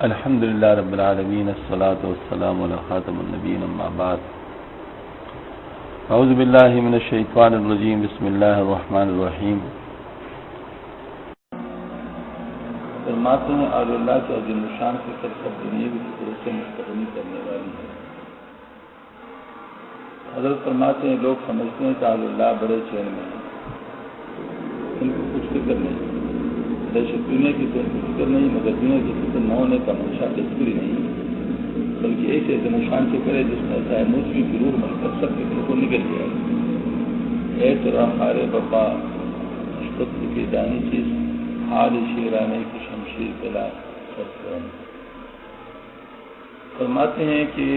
الحمد للہ رب العالمین الصلاۃ والسلام علی خاتم النبیین اما بعد اعوذ باللہ من الشیطان الرجیم بسم اللہ الرحمن الرحیم. فرماتے ہیں اہل اللہ کے عظیم الشان فکر سب دنیاوی فکر سے مستغنی کرنے والی ہے. حضرت فرماتے ہیں لوگ سمجھتے ہیں کہ اہل اللہ بڑے چین میں ہیں، ان کو کچھ فکر نہیں، دہشت دنیا کی تو فکر نہیں، مگر دنیا کی فکر نہ ہونے کا منشا تذکری نہیں، بلکہ ایسے دمشان فکر ہے جس میں چاہے موسمی کی روح مل کر سب فکر کو نکل گیا ہے. اے ترا خارے بپا مشکت کی دانی چیز حال شیرانے کی شمشیر پلا سب. فرماتے ہیں کہ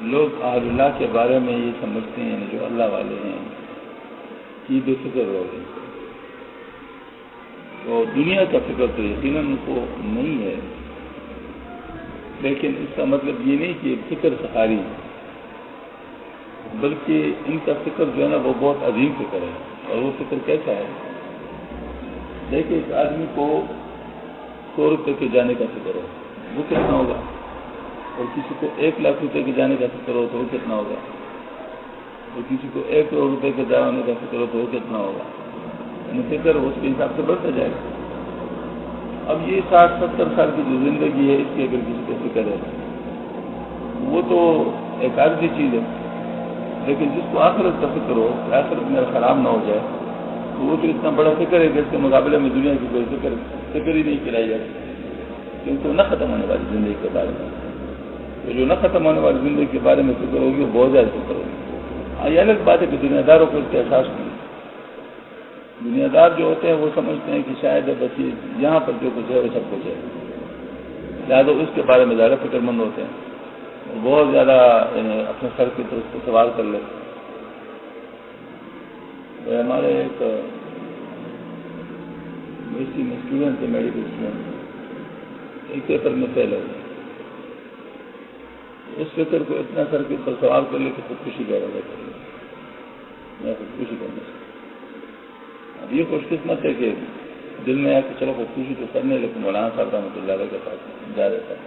لوگ اہل اللہ کے بارے میں یہ سمجھتے ہیں جو اللہ والے ہیں کہ بے فکر ہو گئے، تو دنیا کا فکر تو یقیناً ان کو نہیں ہے، لیکن اس کا مطلب یہ نہیں کہ فکر سہاری، بلکہ ان کا فکر جو ہے نا وہ بہت عظیم فکر ہے. اور وہ فکر کیسا ہے؟ دیکھیں، اس آدمی کو 100 روپے کے جانے کا فکر ہو، وہ کتنا ہوگا؟ اور کسی کو 1 لاکھ روپے کے جانے کا فکر ہو تو وہ کتنا ہوگا؟ اور کسی کو 1 کروڑ روپے کے جانے کا فکر ہو تو وہ کتنا ہوگا؟ فکر اس کے حساب سے بڑھتا جائے گا. اب یہ 60-70 سال کی جو زندگی ہے، اس کی اگر کسی کو فکر ہے وہ تو ایک عارضی چیز ہے، لیکن جس کو آخرت کا فکر ہو کہ آخرت میرا خراب نہ ہو جائے تو وہ تو اتنا بڑا فکر ہے کہ اس کے مقابلے میں دنیا کی کوئی فکر ہی نہیں کرائی جاتی، کیونکہ وہ نہ ختم ہونے والی زندگی کے بارے میں، تو جو نہ ختم ہونے والی زندگی کے بارے میں فکر ہوگی وہ بہت زیادہ فکر ہوگی. یہ الگ بات ہے کہ دنیا داروں کو اس کا احساس نہیں. دنیا دار جو ہوتے ہیں وہ سمجھتے ہیں کہ شاید بس یہاں پر جو کچھ ہے وہ سب کچھ ہے، لہٰذا اس کے بارے میں زیادہ فکر مند ہوتے ہیں، بہت زیادہ اپنے سر کی طرف کو سوال کر لیتے ہیں. ہمارے ایک یونیورسٹی میں اسٹوڈنٹ تھے، میڈیکل اسٹوڈنٹ، ایک پیپر میں فیل ہو گئے. اس فکر کو اتنا سر کے اوپر سوال کر لے کہ خودکشی کا ارادہ کر لیا، میں خودکشی کرنے سے. اب یہ خوش قسمت ہے کہ دل میں آیا کہ چلو خودکشی تو کرنے، لیکن مولانا صاحب رحمۃ اللہ علیہ کے پاس جا دیتا ہے،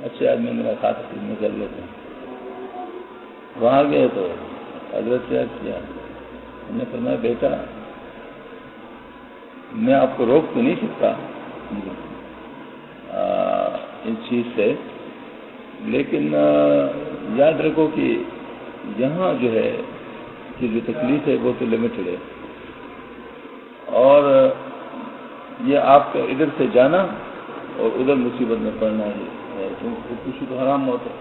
اچھے آدمی میرا ساتھ میں کر لیتے ہیں. وہاں گئے تو حضرت سے عرض کیا، ہم نے فرمایا بیٹا میں آپ کو روک تو نہیں سکتا اس چیز سے، لیکن یاد رکھو کہ یہاں جو ہے کہ جو تکلیف ہے وہ تو لمیٹڈ ہے، اور یہ آپ کا ادھر سے جانا اور ادھر مصیبت میں پڑنا ہے، کیونکہ خودکشی تو حرام موت ہے.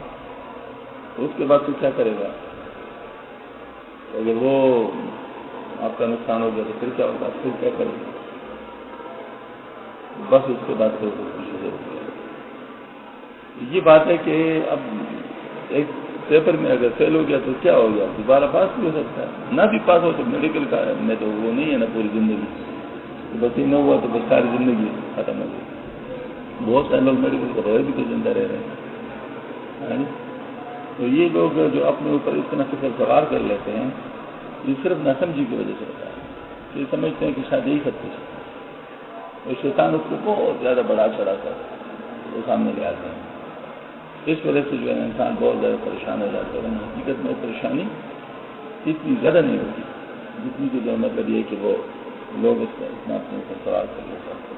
اس کے بعد تو کیا کرے گا؟ اگر وہ آپ کا نقصان ہو گیا تو پھر کیا ہوگا؟ پھر کیا کرے گا؟ بس اس کے بعد پھر خودکشی ضرور ہے. یہ بات ہے کہ اب ایک پیپر میں اگر فیل ہو گیا تو کیا ہو گیا؟ دوبارہ پاس بھی ہو سکتا ہے، نہ بھی پاس ہو تو میڈیکل کا میں تو وہ نہیں ہے نا پوری زندگی، بس یہ نہ ہوا تو بس ساری زندگی ختم ہو گئی. بہت سارے لوگ میڈیکل کے بغیر بھی تو زندہ رہ رہے ہیں. تو یہ لوگ جو اپنے اوپر اس طرح فکر سوار کر لیتے ہیں، یہ صرف ناسمجھی کی وجہ سے ہوتا ہے. یہ سمجھتے ہیں کہ شاید یہی سب کچھ ہے، اور شیطان اس کو بہت زیادہ بڑھا چڑھا کر وہ سامنے لے آتے ہیں. اس وجہ سے جو ہے انسان بہت زیادہ پریشان ہو جاتا ہے. حقیقت میں پریشانی اتنی زیادہ نہیں ہوتی جتنی کی جو مطلب یہ کہ وہ لوگ اس کا اتنا اپنے اوپر سوال کر لیتے ہیں.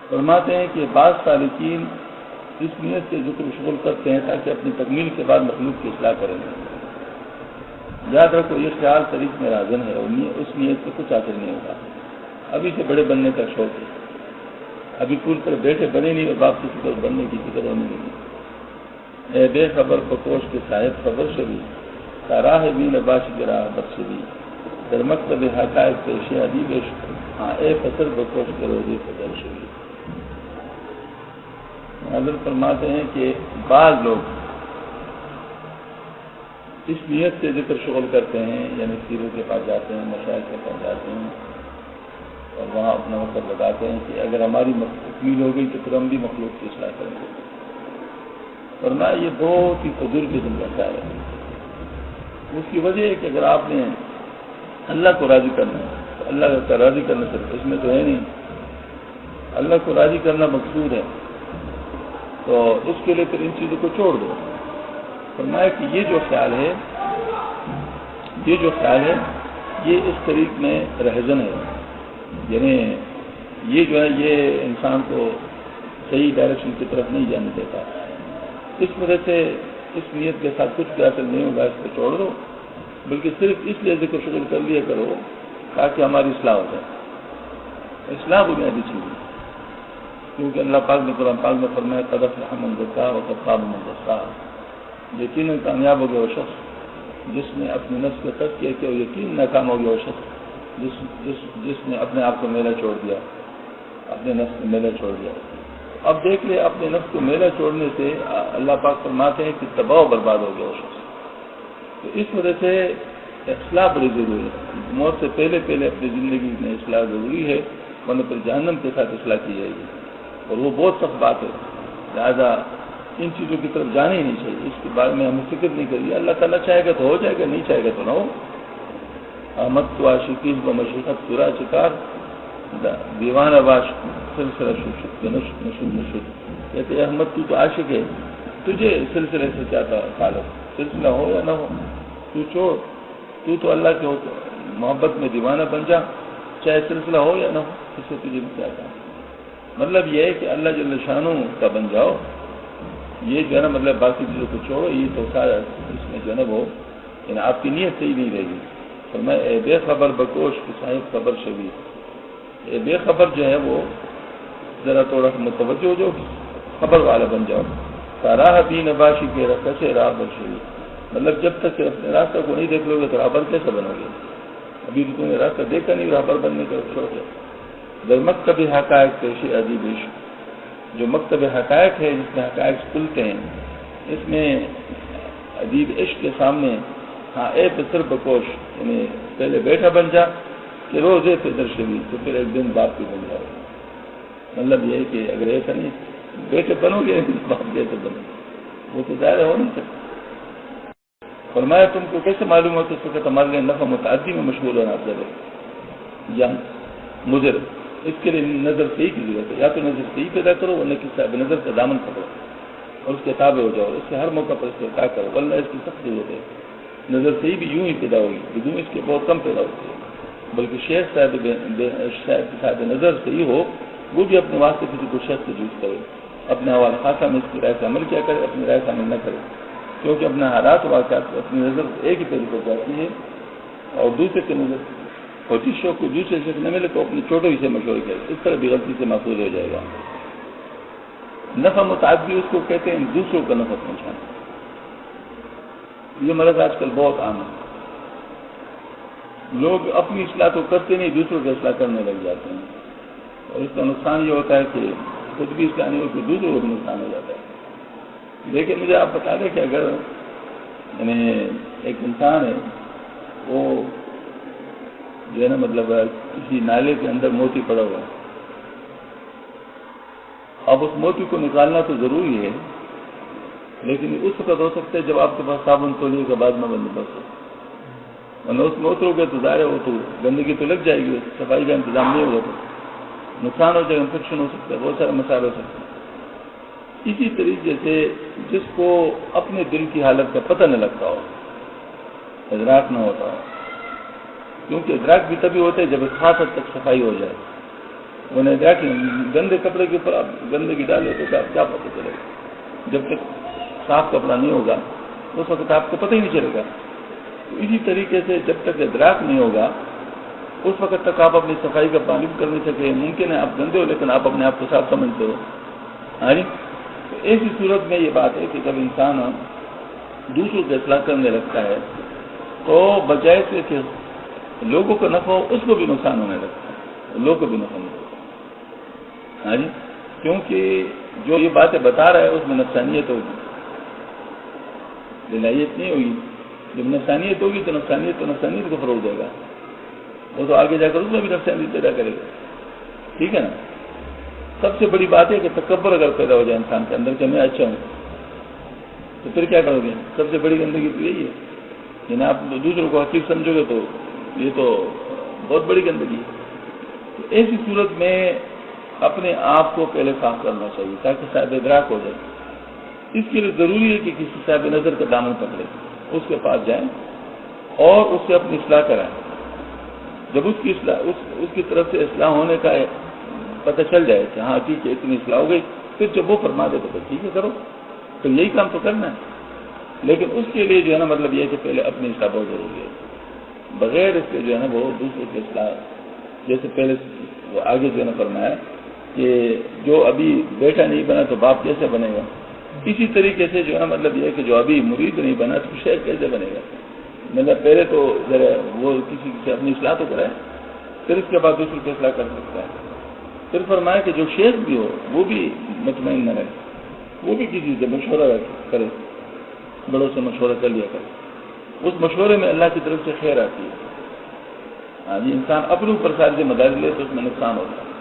فرماتے ہیں کہ بعض سالکین اس نیت سے ذکر شغل کرتے ہیں تاکہ اپنی تکمیل کے بعد مخلوق کی اصلاح کریں گے. یاد رکھو یہ خیال طریق میں راضن ہے، اور اس نیت سے کچھ حاصل نہیں ہوگا. ابھی سے بڑے بننے کا شوق ہے، ابھی پور پر بیٹھے بنے نہیں اور باپ کی فکر بننے کی فکر ہونے لگی. اے بے خبر پکوش کے صاحب خبر شبی راہ بھی نباش گرا بخشبی در مکتب حقائق پیش ادیب ہاں اے فصل بکوش کرو جی فضل شبی. حضرت فرماتے ہیں کہ بعض لوگ اس نیت سے ذکر شغل کرتے ہیں، یعنی پیروں کے پاس جاتے ہیں، مشائخ کے پاس جاتے ہیں اور وہاں اپنا وقت لگاتے ہیں کہ اگر ہماری تکمیل ہو گئی تو پھر ہم بھی مخلوق کی اصلاح کریں گے. فرمایا یہ بہت ہی فضول قسم کا خیال ہے. اس کی وجہ ہے کہ اگر آپ نے اللہ کو راضی کرنا ہے تو اللہ کا راضی کرنا صرف اس میں تو ہے نہیں، اللہ کو راضی کرنا مقصود ہے، تو اس کے لیے پھر ان چیزوں کو چھوڑ دو۔ فرمایا کہ یہ جو خیال ہے یہ اس طریق میں رہزن ہے، یعنی یہ جو ہے یہ انسان کو صحیح ڈائریکشن کی طرف نہیں جانے دیتا۔ اس وجہ سے اس نیت کے ساتھ کچھ بھی حاصل نہیں ہوگا، اس کو چھوڑ دو، بلکہ صرف اس لیے ذکر شکر کر لیا کرو تاکہ ہماری اصلاح ہو جائے۔ اصلاح بنیادی چیز ہے، کیونکہ اللہ پاک نے قرآن پاک میں فرمایا قد افلح من زکاها وقد خاب من دساها، یقیناً کامیاب ہو گیا وہ شخص جس نے اپنی نفس کا تزکیہ کیا، اور یقین ناکام ہو گیا وہ شخص جس نے اپنے آپ کو میلہ چھوڑ دیا، اپنے نفس کو میلہ چھوڑ دیا۔ اب دیکھ لے، اپنے نفس کو میلہ چھوڑنے سے اللہ پاک فرماتے ہیں کہ تباہ و برباد ہو گیا وہ شخص۔ تو اس وجہ سے اصلاح بڑی ضروری ہے، موت سے پہلے اپنی زندگی میں اصلاح ضروری ہے، ورنہ پھر جہنم کے ساتھ اصلاح کی جائے گی، اور وہ بہت سخت بات ہے۔ لہٰذا ان چیزوں کی طرف جانا ہی نہیں چاہیے، اس کے بارے میں ہمیں فکر نہیں کریے۔ اللہ تعالیٰ چاہے گا تو ہو جائے گا، نہیں چاہے گا تو نہ ہو۔ احمد تو عاشقین و مشیقت سورا چکار دیوانہ باش سلسلہ نشد کہتے احمد تو عاشق ہے، تجھے سلسلے سے چاہتا خالق، سلسلہ ہو یا نہ ہو تو چھوڑ، تو اللہ کے محبت میں دیوانہ بن جا، چاہے سلسلہ ہو یا نہ ہو، اس سے تجھے بھی چاہتا ہے۔ مطلب یہ ہے کہ اللہ جل شانہ کا بن جاؤ، یہ جو ہے نا مطلب باقی چیزوں کو چھوڑو، یہ تو سارا اس میں جو ہے نا وہ یعنی آپ کی نیت صحیح نہیں رہے گی۔ فرمایا اے بے خبر بکوش کی صاحب خبر شبیر، اے بے خبر جو ہے وہ ذرا تھوڑا متوجہ ہو جاؤ، خبر والا بن جاؤ۔ ساراہ دین باشی کے رکھے سے راہ برشوی، مطلب جب تک کہ اپنے راستہ کو نہیں دیکھ لو گے تو راہبر کیسے بنو گے؟ ابھی تو تم نے راستہ دیکھا نہیں، راہبر بننے کا شوق ہے۔ در مکتب حقائق پیشی عجیب عشق، جو مکتب حقائق ہے جس میں حقائق کھلتے ہیں، اس میں عجیب عشق کے سامنے ہاں اے پسر بکوش، یعنی پہلے بیٹا بن جا کہ روزے پہ درشوی، تو پھر ایک دن باپ بھی بن جاؤ۔ مطلب یہ ہے کہ اگر ایسا نہیں بیٹے بنو گے باپ جیسے بنو، وہ تو ظاہر ہو نہیں سکتا۔ فرمایا تم کو کیسے معلوم ہو کہ اس وقت ہمارے لیے نفع متعدی میں مشغول ہونا افضل ہے یا مضر؟ اس کے لیے نظر صحیح کی ضرورت ہے، یا تو نظر صحیح پیدا کرو ورنہ کسی نظر کا دامن پکڑو اور اس کے تابع ہو جاؤ، اس سے ہر موقع پر استحقاق کرو، ورنہ اس کی سخت ضرورت ہے۔ نظر صحیح بھی یوں ہی پیدا ہوگی، بدون اس کے بہت کم پیدا ہوتی ہے، بلکہ شیخ صاحب نظر صحیح ہو وہ بھی اپنے واسطے کسی کو شیخ سے جوز کرے، اپنے حوالہ خاصہ میں اس کی رائے سے عمل کیا کرے، اپنی رائے سے عمل نہ کرے، کیونکہ اپنے حالات واقعات اپنی نظر ایک ہی طریقے پر جاتی ہے اور دوسرے کی نظر، اور جس شوق کو دوسرے شخص نہ ملے تو اپنے چھوٹوں ہی سے مشورے کرے، اس طرح بھی غلطی سے محفوظ ہو جائے گا۔ نفع متعدی اس کو کہتے ہیں دوسروں کا نفع پہنچانا۔ یہ مرض آج کل بہت عام ہے، لوگ اپنی اصلاح تو کرتے نہیں، دوسروں کی اصلاح کرنے لگ جاتے ہیں، اور اس کا نقصان یہ ہوتا ہے کہ خود بھی اصلاح نہیں ہوتی، دوسروں کو بھی نقصان ہو جاتا ہے۔ لیکن مجھے آپ بتا دیں کہ اگر یعنی ایک انسان ہے وہ جو ہے نا مطلب کسی نالے کے اندر موتی پڑا ہوا ہے، اب اس موتی کو نکالنا تو ضروری ہے، لیکن اس وقت ہو سکتا ہے جب آپ کے پاس صابن تولیے کے بعد میں بندوبست ہو، ورنہ اس میں اترو گے تو ظاہر ہے وہ تو گندگی تو لگ جائے گی، صفائی کا انتظام نہیں ہوگا تو نقصان ہو جائے گا، انفیکشن ہو سکتا ہے، بہت سارے مسائل ہو سکتے ہیں۔ اسی طریقے سے جس کو اپنے دل کی حالت کا پتہ نہ لگتا ہو، ادراک نہ ہوتا ہو، کیونکہ ادراک بھی تبھی ہوتا ہے جب ایک خاص حد تک صفائی ہو جائے، وہ نہیں ادراک گندے کپڑے کے اوپر آپ گندگی ڈالے تو آپ کیا پتہ چلے گا؟ جب تک صاف کپڑا نہیں ہوگا اس وقت آپ کو پتہ ہی نہیں چلے گا۔ تو اسی طریقے سے جب تک ادراک نہیں ہوگا اس وقت تک آپ اپنی صفائی کا پابند کر نہیں سکے۔ ممکن ہے آپ گندے ہو لیکن آپ اپنے آپ کو صاف سمجھتے ہو، ہاں جی۔ تو ایسی صورت میں یہ بات ہے کہ جب انسان دوسروں کا اصلاح کرنے لگتا ہے تو بجائے سے کہ لوگوں کو نفع ہو اس کو بھی نقصان ہونے لگتا ہے، لوگوں کو بھی نفع نہیں ہوتا، ہاں جی، کیونکہ جو یہ باتیں بتا رہا ہے اس میں نفسانیت ہوگی، للہیت نہیں ہوگی۔ جب نفسانیت ہوگی تو نفسانیت کو فروغ دے گا، وہ تو آگے جا کر اس میں بھی نفسانیت پیدا کرے گا، ٹھیک ہے نا۔ سب سے بڑی بات ہے کہ تکبر اگر پیدا ہو جائے انسان کے اندر کہ میں اچھا ہوں، تو پھر کیا کرو گے؟ سب سے بڑی گندگی تو یہی ہے، یعنی آپ دوسروں کو حقیق سمجھو گے تو یہ تو بہت بڑی گندگی ہے۔ تو ایسی صورت میں اپنے آپ کو پہلے صاف کرنا چاہیے تاکہ صاحب ادراک ہو جائے. اس کے لیے ضروری ہے کہ کسی صاحب نظر کا دامن پکڑے, اس کے پاس جائیں اور اس سے اپنی اصلاح کرائیں. جب اس کی طرف سے اصلاح ہونے کا پتہ چل جائے کہ ہاں ٹھیک ہے اتنی اصلاح ہو گئی, پھر جب وہ فرما دے تو ٹھیک ہے کرو, تو یہی کام تو کرنا ہے. لیکن اس کے لیے جو ہے نا مطلب یہ ہے کہ پہلے اپنی اصلاح بہت ضروری ہے. بغیر اس کے جو ہے نا وہ دوسرے کی اصلاح, جیسے پہلے وہ آگے جو ہے نا فرمایا کہ جو ابھی بیٹا نہیں بنا تو باپ کیسے بنے گا, اسی طریقے سے جو ہے مطلب یہ ہے کہ جو ابھی مرید نہیں بنا تو شیخ کیسے بنے گا. مطلب پہلے تو ذرا وہ کسی سے اپنی اصلاح تو کرائے, پھر اس کے بعد دوسری کی اصلاح کر سکتا ہے. پھر فرمایا کہ جو شیخ بھی ہو وہ بھی مطمئن نہ رہے, وہ بھی کسی سے مشورہ کرے, بڑوں سے مشورہ کر لیا کرے. اس مشورے میں اللہ کی طرف سے خیر آتی ہے. ہاں جی, انسان اپنے اوپر ساری ذمہ داری لے تو اس میں نقصان ہوتا ہے.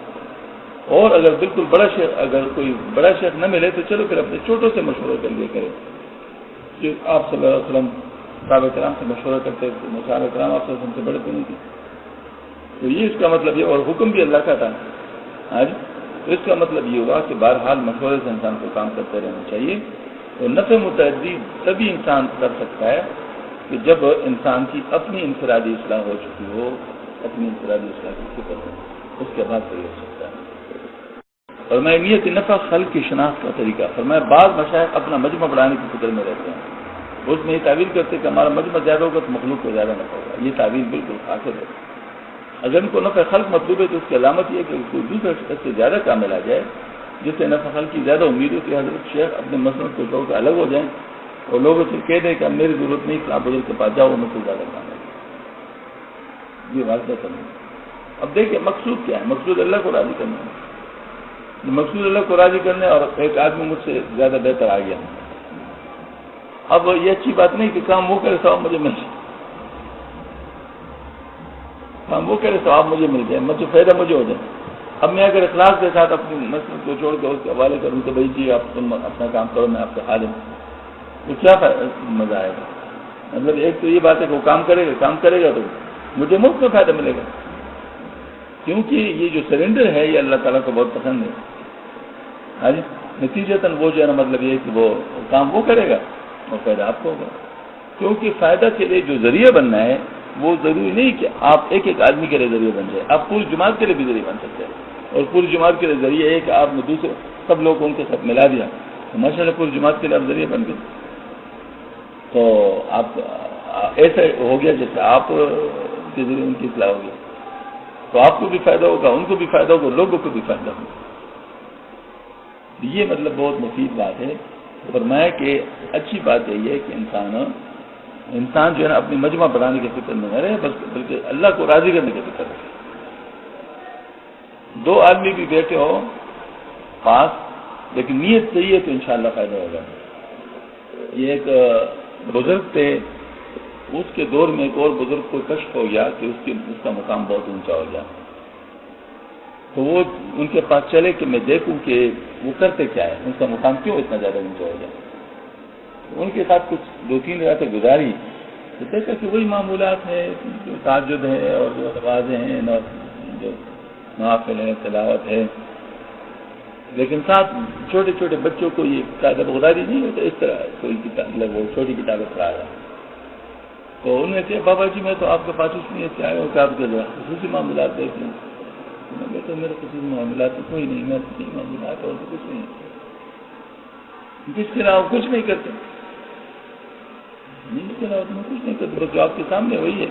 اور اگر بالکل اگر کوئی بڑا شیخ نہ ملے تو چلو پھر اپنے چھوٹوں سے مشورہ کر لیا کرے. کہ آپ صلی اللہ علیہ وسلم صحابہ کرام سے مشورہ کرتے تھے, صحابہ کرام آپ سے بڑے تو نہیں تھے. تو یہ اس کا مطلب یہ, اور حکم بھی اللہ کا تھا. ہاں جی, تو اس کا مطلب یہ ہوا کہ بہرحال مشورے سے انسان کو کام کرتے رہنا چاہیے. تو نفع متعدی تبھی انسان کر سکتا ہے کہ جب انسان کی اپنی انفرادی اصلاح ہو چکی ہو, اپنی انفرادی اصلاح کی فکر ہو, اس کے بعد صحیح ہو سکتا ہے. فرمایا نیت نفع خلق کی شناخت کا طریقہ. فرمایا بعض مشائخ اپنا مجمع بڑھانے کی فکر میں رہتے ہیں, اس میں یہ تعویل کرتے کہ ہمارا مجمع زیادہ ہوگا تو مخلوق کو زیادہ نفع ہوگا. یہ تعویل بالکل خاطر ہے. اگر ان کو نفع خلق مطلوب ہے تو اس کی علامت یہ ہے کہ کوئی دوسرا شخص سے زیادہ کامل آ جائے جس سے نفع خلق کی زیادہ امید ہو کہ حضرت شیخ اپنے مسلک کو چھوڑ کر الگ ہو جائیں اور لوگوں سے کہہ دیں کہ اب میری ضرورت نہیں, آپ بزرگ کے پاس جاؤ, مجھ سے زیادہ کام ہے. یہ واضح کرنا. اب دیکھیں مقصود کیا ہے. مقصود اللہ کو راضی کرنا ہے. مقصود اللہ کو راضی کرنے, اور ایک آدمی مجھ سے زیادہ بہتر آ گیا. اب یہ اچھی بات نہیں کہ کام وہ کرے ثواب مجھے مل جائے, کام وہ کرے ثواب مجھے مل جائے, مجھے فائدہ مجھے ہو جائے. اب میں اگر اخلاص کے ساتھ اپنی نسل کو چھوڑ کے اس کے حوالے کروں تو بھائی جی آپ تم اپنا کام کرو, میں آپ کے حال ہوں, تو کیا مزہ آئے گا. مطلب ایک تو یہ بات ہے کہ وہ کام کرے گا تو مجھے مفت میں فائدہ ملے گا, کیونکہ یہ جو سرنڈر ہے یہ اللہ تعالیٰ کو بہت پسند ہے. ہاں جی, نتیجتاً وہ جو ہے نا مطلب یہ ہے کہ وہ کام وہ کرے گا اور فائدہ آپ کو ہوگا. کیونکہ فائدہ کے لیے جو ذریعہ بننا ہے وہ ضروری نہیں کہ آپ ایک ایک آدمی کے لیے ذریعہ بن جائے, آپ پوری جماعت کے لیے بھی ذریعہ بن سکتے ہیں. اور پوری جماعت کے لیے ذریعہ ہے کہ آپ نے دوسرے سب لوگ کو ان کے ساتھ ملا دیا تو ماشاء اللہ پوری جماعت کے لیے آپ ذریعہ بن گئے. تو آپ ایسا ہو گیا جیسے آپ کے ذریعے ان کی اصلاح ہو گیا, تو آپ کو بھی فائدہ ہوگا, ان کو بھی فائدہ ہوگا, لوگوں کو بھی فائدہ ہوگا. یہ مطلب بہت مفید بات ہے. فرمایا کہ اچھی بات یہی ہے کہ انسان جو ہے نا اپنی مجمع بنانے کے فکر میں نہ رہے, بلکہ اللہ کو راضی کرنے کے فکر رہے. دو آدمی بھی بیٹھے ہو پاس لیکن نیت صحیح ہے تو انشاءاللہ فائدہ ہوگا. یہ ایک بزرگ تھے, اس کے دور میں ایک اور بزرگ کو کشف ہو گیا کہ اس کا مقام بہت اونچا ہو گیا. تو وہ ان کے پاس چلے کہ میں دیکھوں کہ وہ کرتے کیا ہے, ان کا مقام کیوں اتنا زیادہ اونچا ہو گیا. ان کے ساتھ کچھ 2-3 راتیں گزاری تو دیکھا کہ وہی معمولات ہیں, جو تہجد ہے اور جو نمازیں ہیں, جو نوافل ہے, تلاوت ہے, لیکن ساتھ چھوٹے چھوٹے بچوں کو یہ قاعدہ بغدادی نہیں ہوتا, اس طرح کوئی کتاب وہ چھوٹی کتابیں پڑھایا. تو انہوں نے کہا بابا جی میں تو آپ کے پاس اس لیے سے آیا ہوں کہ آپ کے خصوصی معاملات دیکھ لیں. میں تو میرے خصوصی معاملات تو کوئی نہیں, میرے خصوصی معاملات اور کچھ نہیں, جس کے علاوہ کچھ نہیں کرتے, جس کے علاوہ میں کچھ نہیں کرتے, بس جو آپ کے سامنے وہی ہے.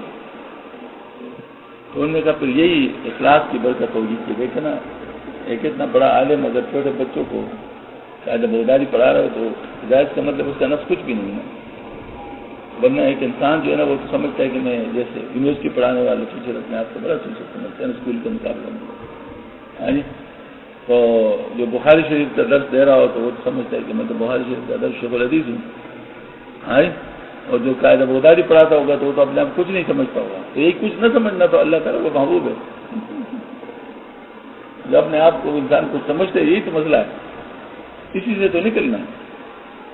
تو انہوں نے کہا پھر یہی اخلاص کی برکت ہوگی کہ دیکھے نا ایک اتنا بڑا عالم اگر چھوٹے بچوں کو قاعدہ بغدادی پڑھا رہا ہے تو ہدایت کا مطلب اس کا نفس کچھ بھی نہیں ہے. ورنہ ایک انسان جو ہے نا وہ تو سمجھتا ہے کہ میں جیسے یونیورسٹی پڑھانے والے ٹیچر اپنے آپ کو بڑا ٹیچر سمجھتے ہیں اسکول کے مقابلے میں. ہاں جی, تو جو بخاری شریف کا درس دے رہا ہو تو وہ سمجھتا ہے کہ میں تو بخاری شریف کا درس شیخ الحدیث ہوں. ہاں جی, اور جو قاعدہ بغدادی پڑھاتا ہوگا تو وہ تو اپنے آپ کچھ نہیں سمجھتا ہوگا. تو یہی کچھ نہ سمجھنا تو اللہ تعالیٰ وہ محبوب ہے. جو اپنے آپ کو انسان کو سمجھتے یہی تو مسئلہ ہے, اسی سے تو نکلنا ہے.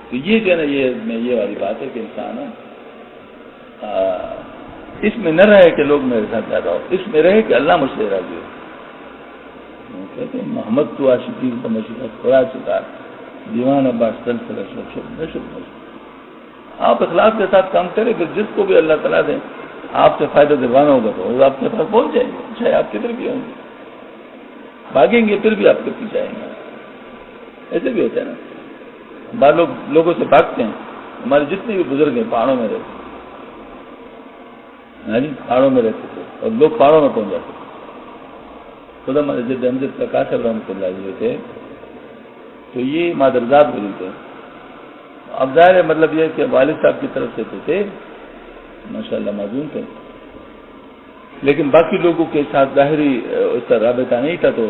تو یہ جو ہے نا یہ والی بات ہے کہ انسان اس میں نہ رہے کہ لوگ میرے ساتھ زیادہ ہو, اس میں رہے کہ اللہ مجھ سے راضی ہو. کہتے ہیں محمد تو عاشقین کا مشرق خدا چکا دیوانہ باش تل سر آپ اخلاص کے ساتھ کام کریں پھر جس کو بھی اللہ تعالیٰ دیں آپ سے فائدہ دلوانا ہوگا تو وہ آپ کے پاس پہنچ جائیں گے، چاہے آپ کدھر بھی ہوں گے، بھاگیں گے پھر بھی آپ کے پیچھے آئیں گے۔ ایسے بھی ہوتا ہے نا، بعض لوگوں سے بھاگتے ہیں، ہمارے جتنے بھی بزرگ ہیں پہاڑوں میں رہتے، ہاں جی پہاڑوں میں رہتے تھے اور لوگ پہاڑوں میں پہنچ جاتے تھے۔ خدا ہمارے جد امجد کا کاشف رحمۃ اللہ علیہ تھے تو یہ مادرزاد بری تھے۔ اب ظاہر ہے مطلب یہ کہ والد صاحب کی طرف سے تو تھے ماشاءاللہ معذور تھے، لیکن باقی لوگوں کے ساتھ ظاہری اس طرح رابطہ نہیں تھا، تو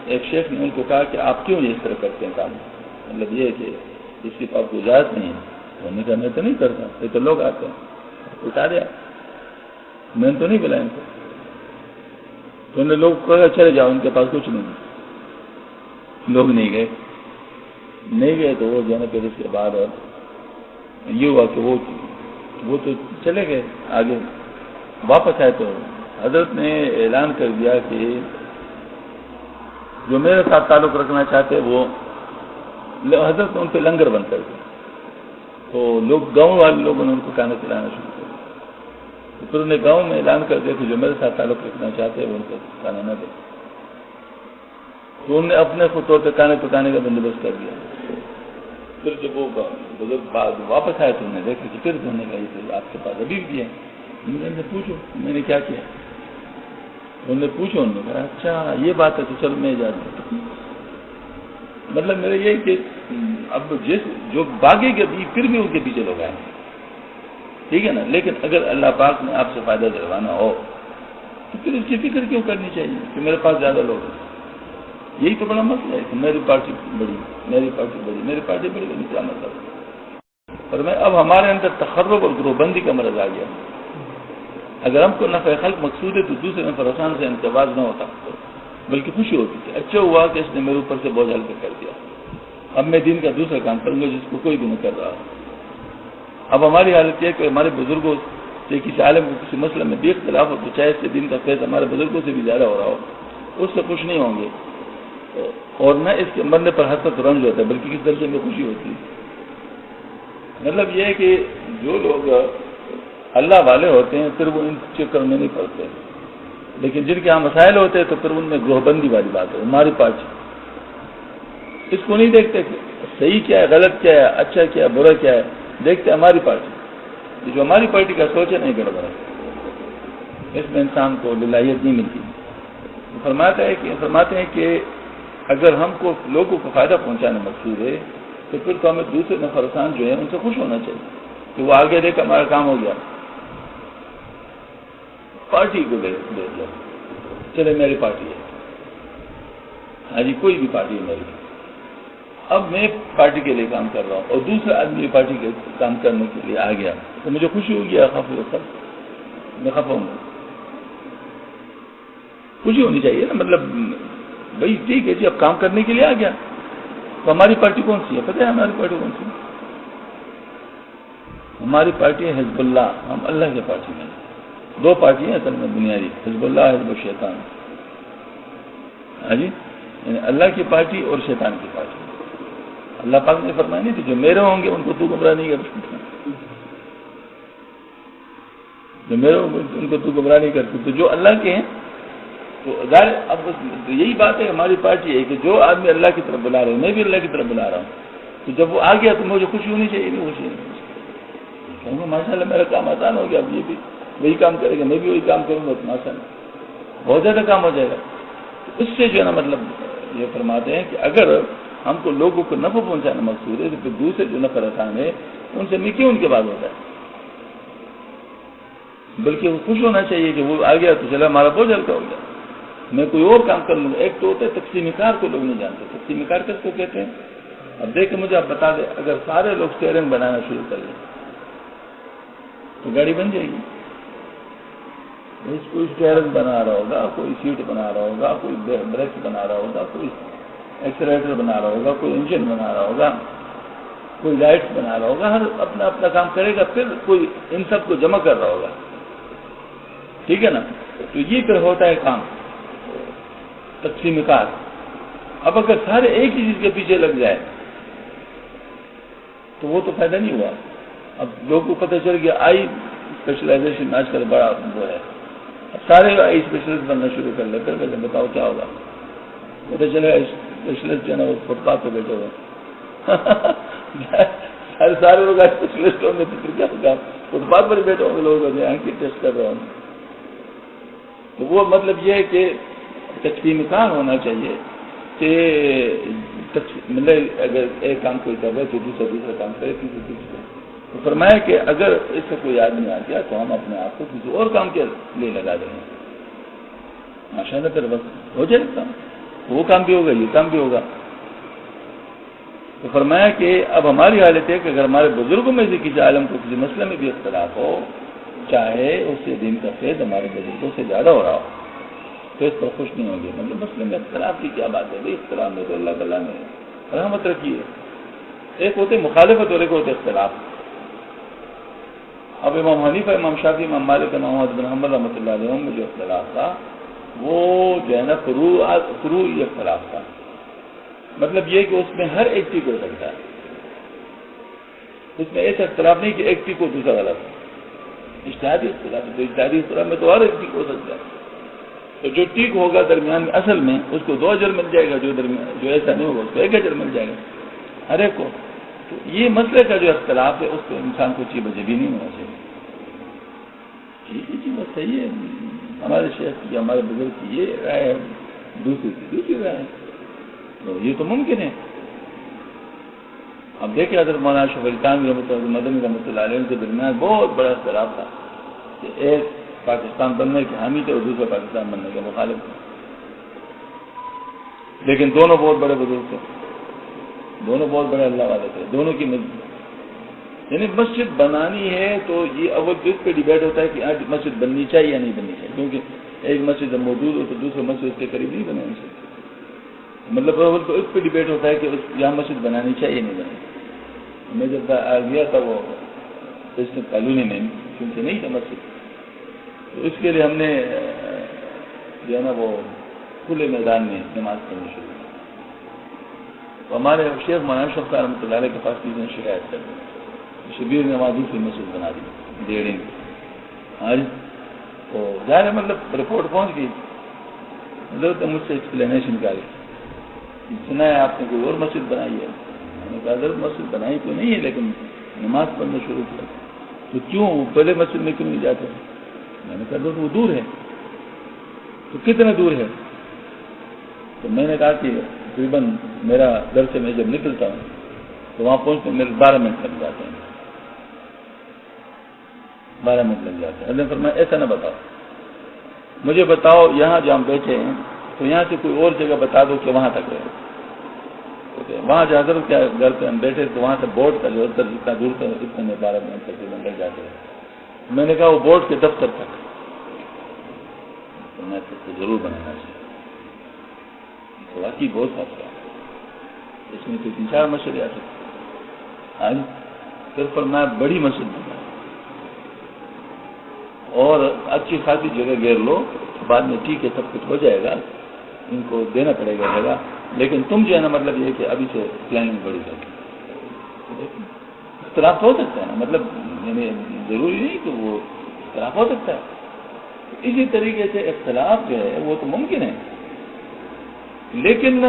ایک شیخ نے ان کو کہا کہ آپ کیوں اس طرح کرتے ہیں کام، مطلب یہ ہے کہ اس کی آپ کو اجازت نہیں ہے۔ انہوں نے کہا میں تو نہیں کرتا، یہ تو لوگ آتے ہیں، اٹھا دیا، میں نے تو نہیں بلایا ان کو۔ تو انہوں نے لوگ کہا چلے جاؤ، ان کے پاس کچھ نہیں، لوگ نہیں گئے تو وہ جو ہے نا پھر اس کے بعد یہ ہوا کہ وہ تو چلے گئے آگے، واپس آئے تو حضرت نے اعلان کر دیا کہ جو میرے ساتھ تعلق رکھنا چاہتے وہ حضرت نے ان پہ لنگر بند کر دیا، تو لوگ گاؤں والے لوگوں نے ان کو کھانا کھلانا شروع کر دیا۔ پھر انہوں نے گاؤں میں اعلان کر دیا کہ جو میرے ساتھ تعلق رکھنا چاہتے ہیں وہ ان کو کھانا نہ دے، تو انہوں نے اپنے خود طور پہ کھانے پکانے کا بندوبست کر دیا۔ پھر جب وہ بزرگ واپس آئے تو انہوں نے دیکھا کہ پھر انہوں نے کہا یہ آپ کے پاس ابھی بھی ہے، میں نے پوچھو میں نے کیا کیا، انہوں نے پوچھو، انہوں نے کہا اچھا یہ بات ہے تو چلو میں اجازت دوں۔ مطلب میرا یہ کہ اب جو باغی کے بھی پھر بھی ان کے پیچھے لوگ آئیں، ٹھیک ہے نا، لیکن اگر اللہ پاک نے آپ سے فائدہ دلوانا ہو تو پھر اس کی فکر کیوں کرنی چاہیے کہ میرے پاس زیادہ لوگ ہیں؟ یہی تو بڑا مسئلہ ہے کہ میری پارٹی بڑی، میری پارٹی بڑی، کیا مطلب؟ اور میں اب ہمارے اندر تخرب اور گروہ بندی کا مرض آ گیا۔ اگر ہم کو نفع خلق مقصود ہے تو دوسرے نفع رسان سے انتباز نہ ہوتا بلکہ خوشی ہوتی تھی، اچھا ہوا کہ اس نے میرے اوپر سے بوجھ ہلکا کر دیا، اب میں دین کا دوسرا کام کروں گا جس کو کوئی بھی نہیں کر رہا۔ اب ہماری حالت یہ کہ ہمارے بزرگوں سے کسی عالم کو کسی مسئلے میں بھی اختلاف ہو تو چاہے اس سے دین کا فیض ہمارے بزرگوں سے بھی زیادہ ہو رہا ہو، اس سے خوش نہیں ہوں گے، اور نہ اس کے مرنے پر حسرت رنج ہوتا ہے بلکہ کس درجے میں خوشی ہوتی ہے۔ مطلب یہ ہے کہ جو لوگ اللہ والے ہوتے ہیں پھر وہ ان چکر میں نہیں پڑتے، لیکن جن کے یہاں مسائل ہوتے ہیں تو پھر ان میں گروہ بندی والی بات ہے، ہماری پارٹی اس کو نہیں دیکھتے کہ صحیح کیا ہے، غلط کیا ہے، اچھا کیا ہے، برا کیا ہے، دیکھتے ہماری پارٹی، جو ہماری پارٹی کا سوچ ہے نہیں گڑبڑ ہے، اس میں انسان کو للہیت نہیں ملتی۔ فرماتے ہیں کہ اگر ہم کو لوگوں کو فائدہ پہنچانا مقصود ہے تو پھر تو ہمیں دوسرے نفرسان جو ہیں ان سے خوش ہونا چاہیے کہ وہ آگے دیکھ ہمارا کام ہو گیا، پارٹی کو دیکھ لو، چلے میری پارٹی ہے، ہاں جی کوئی بھی پارٹی ہے میری، اب میں پارٹی کے لیے کام کر رہا ہوں اور دوسرا آدمی پارٹی کے کام کرنے کے لیے آ گیا تو مجھے خوشی ہوگی یا خفا ہوگا؟ میں خفا ہوں گا، خوشی ہونی چاہیے نا، مطلب بھائی ٹھیک ہے جی اب کام کرنے کے لیے آ گیا، تو ہماری پارٹی کون سی ہے؟ پتہ ہے ہماری پارٹی کون سی ہے؟ ہماری پارٹی ہے حزب اللہ، ہم اللہ کی پارٹی میں ہیں۔ دو پارٹی ہیں اصل میں بنیادی، حزب اللہ، حزب الشیطان، ہاں جی، یعنی اللہ کی پارٹی اور شیطان کی پارٹی۔ اللہ پاک نے فرمایا نہیں کہ جو میرے ہوں گے ان کو تو گمراہ نہیں کر سکتا، جو میرے ہوں گے ان کو تو گمراہ نہیں کر سکتا، تو جو اللہ کے ہیں تو ظاہر اب یہی بات ہے ہماری پارٹی ہے کہ جو آدمی اللہ کی طرف بلا رہے ہیں، میں بھی اللہ کی طرف بلا رہا ہوں، تو جب وہ آ گیا تو مجھے خوشی ہونی چاہیے، نہیں خوشی نہیں کہوں گا ماشاء اللہ میرا کام آسان ہو گیا، اب یہ بھی وہی کام کرے گا، میں بھی وہی کام کروں گا، تو ماشاء اللہ بہت زیادہ کام ہو جائے گا۔ اس سے جو ہے نا مطلب یہ فرماتے ہیں کہ اگر ہم کو لوگوں کو نفع پہنچانا مقصود ہے تو پھر دوسرے جو نفع رسان ہے ان سے میں کیوں ان کے بعد ہوتا ہے، بلکہ وہ خوش ہونا چاہیے کہ وہ آ گیا تو چلا ہمارا بوجھ ہلکا ہو گیا، میں کوئی اور کام کر لوں گا۔ ایک تو ہوتا ہے تقسیم کار کو لوگ نہیں جانتے، تقسیم کار کس کو کہتے ہیں؟ اب دیکھیں مجھے آپ بتا دیں، اگر سارے لوگ اسٹیئرنگ بنانا شروع کر لیں تو گاڑی بن جائے گی، کوئی اسٹیئرنگ بنا رہا ہوگا، کوئی سیٹ بنا رہا ہوگا، کوئی بریک بنا رہا ہوگا، کوئی ایکسیلیٹر بنا رہا ہوگا، کوئی انجن بنا رہا ہوگا، کوئی لائٹس بنا رہا ہوگا، ہر اپنا اپنا کام کرے گا، پھر کوئی ان سب کو جمع کر رہا ہوگا، ٹھیک ہے نا؟ تو یہ پھر ہوتا ہے کام تقسیم کار۔ اب اگر سارے ایک ہی چیز کے پیچھے لگ جائے تو وہ تو فائدہ نہیں ہوا. اب لوگوں کو پتہ چل گیا آئی اسپیشلائزیشن آج کل بڑا وہ ہے, اب سارے آئی اسپیشلسٹ بننا شروع کر لے, پھر ویسے بتاؤ کیا ہوگا. پتہ چلے اسپیشلسٹ جو ہے نا وہ فٹ پاتھ پہ بیٹھے ہوئے سارے لوگ آج اسپیشلسٹ ہوں گے تو پھر کیا ہوگا, فٹ پاتھ پر بیٹھے ہوں گے لوگ آنکھیں ٹیسٹ کر رہے ہوں گے. تو وہ مطلب یہ ہے کہ تقسیم ہونا چاہیے کہ مطلب اگر ایک کام کوئی کر رہا ہے تو دوسرا کام کرے, تیسرا. تو فرمایا کہ اگر اس سے کوئی آدمی آ گیا تو ہم اپنے آپ کو کسی اور کام کے لیے لگا دیں گے, ماشاء اللہ پھر بس ہو جائے گا کام, وہ کام بھی ہوگا یہ کام بھی ہوگا. تو فرمایا کہ اب ہماری حالت ہے کہ اگر ہمارے بزرگوں میں سے کسی عالم کو کسی مسئلے میں بھی اختلاف ہو, چاہے اس سے دین کا فیض ہمارے بزرگوں سے زیادہ ہو رہا ہو, تو اس پر خوش نہیں ہوں گے. مطلب مسئلے میں اختلاف کی کیا بات ہے بھائی, اختلاف میں تو اللہ تعالیٰ نے رحمت رکھی ہے. ایک ہوتے مخالفت اور ایک ہوتے اختلاف. اب امام حنیفہ, امام شافعی, امام مالک, امام احمد بن حنبل رحمۃ اللہ علیہ میں جو اختلاف تھا وہ جو ہے نا فروعی اختلاف تھا. مطلب یہ کہ اس میں ہر ایک چیز ہو سکتا ہے, اس میں ایسا اختلاف نہیں کہ ایک چیز کو دوسرا غلط ہے. اجتہادی اختلاف ہے, تو اجتہادی اختلاف میں تو ہر ایک چیز ہو سکتا ہے. تو جو ٹھیک ہوگا درمیان میں اصل میں اس کو 2 اجر مل جائے گا, جو ایسا نہیں ہوگا اس کو 1 اجر مل جائے گا ہر ایک کو. تو یہ مسئلے کا جو اختلاف ہے اس کو انسان کو چیز بجے بھی نہیں ہونا چاہیے. یہ چیز بس صحیح ہے, ہمارے شیخ کی ہمارے بزرگ کی یہ رائے ہے, دوسری رائے ہے, تو یہ تو ممکن ہے. اب دیکھیں حضرت مولانا اشرف علی تھانوی رحمۃ اللہ مدنی رحمۃ اللہ علیہ کے درمیان بہت بڑا اختلاف تھا کہ ایک پاکستان بننے کے حامی تھے اور دوسرا پاکستان بننے کے مخالف تھے, لیکن دونوں بہت بڑے بزرگ تھے, دونوں بہت بڑے اللہ والے تھے. دونوں کی یعنی مسجد بنانی ہے تو یہ اول اس پہ ڈیبیٹ ہوتا ہے کہ آج مسجد بننی چاہیے یا نہیں بننی چاہیے, کیونکہ ایک مسجد جب موجود ہو تو دوسرے مسجد اس کے قریب نہیں بنانی چاہیے. مطلب اول تو اس پہ ڈیبیٹ ہوتا ہے کہ یہاں مسجد بنانی چاہیے نہیں بنانی. میں جب آ گیا تھا وہ اس کالونی میں, کیونکہ نہیں تھا مسجد, تو اس کے لیے ہم نے جو ہے نا وہ کھلے میدان میں نماز پڑھنی شروع کی. تو ہمارے شیخ مولانا اشرف رحمۃ اللہ علیہ کے پاس کسی نے شکایت کر دی, شبیر نے وہاں دوسری مسجد بنا دی ڈیڑھ انچ. آج تو ظاہر مطلب رپورٹ پہنچ گئی, حضرت مجھ سے ایکسپلینیشن کری, سنا ہے آپ نے کوئی اور مسجد بنائی ہے. میں نے کہا حضرت مسجد بنائی تو نہیں ہے لیکن نماز پڑھنا شروع کیا. تو کیوں پہلے مسجد میں کیوں نہیں جاتے؟ میں نے کہا حضرت وہ دور ہے. تو کتنا دور ہے؟ تو میں نے کہا کہ تقریباً میرا گھر سے میں جب نکلتا ہوں تو وہاں پہنچتے میرے 12 منٹ لگ جاتے ہیں. 12 منٹ لگ جاتے ہیں. اللہ فرمایا ایسا نہ بتاؤ, مجھے بتاؤ یہاں جو ہم بیٹھے ہیں تو یہاں سے کوئی اور جگہ بتا دو کہ وہاں تک رہے. وہاں جا کر کیا گھر پہ ہم بیٹھے تو وہاں سے بورڈ کا جو جتنا دور تھا اتنے میں 12 منٹ تقریباً لگ جاتے ہیں. میں نے کہا وہ بورڈ کے دفتر تک. تو میں تو ضرور بنانا چاہیے. واقعی بہت خاص ہے, اس میں تو 3-4 مسجد آ سکتے. آج پھر پر میں بڑی مسجد بنا اور اچھی خاصی جگہ گھیر لو, بعد میں ٹھیک ہے سب کچھ ہو جائے گا, ان کو دینا پڑے گا جگہ, لیکن تم جو ہے نا مطلب یہ کہ ابھی سے پلاننگ بڑی کر. اختلاف ہو سکتا ہے نا, مطلب یعنی ضروری نہیں کہ وہ اختلاف ہو سکتا ہے. اسی طریقے سے اختلاف جو ہے وہ تو ممکن ہے لیکن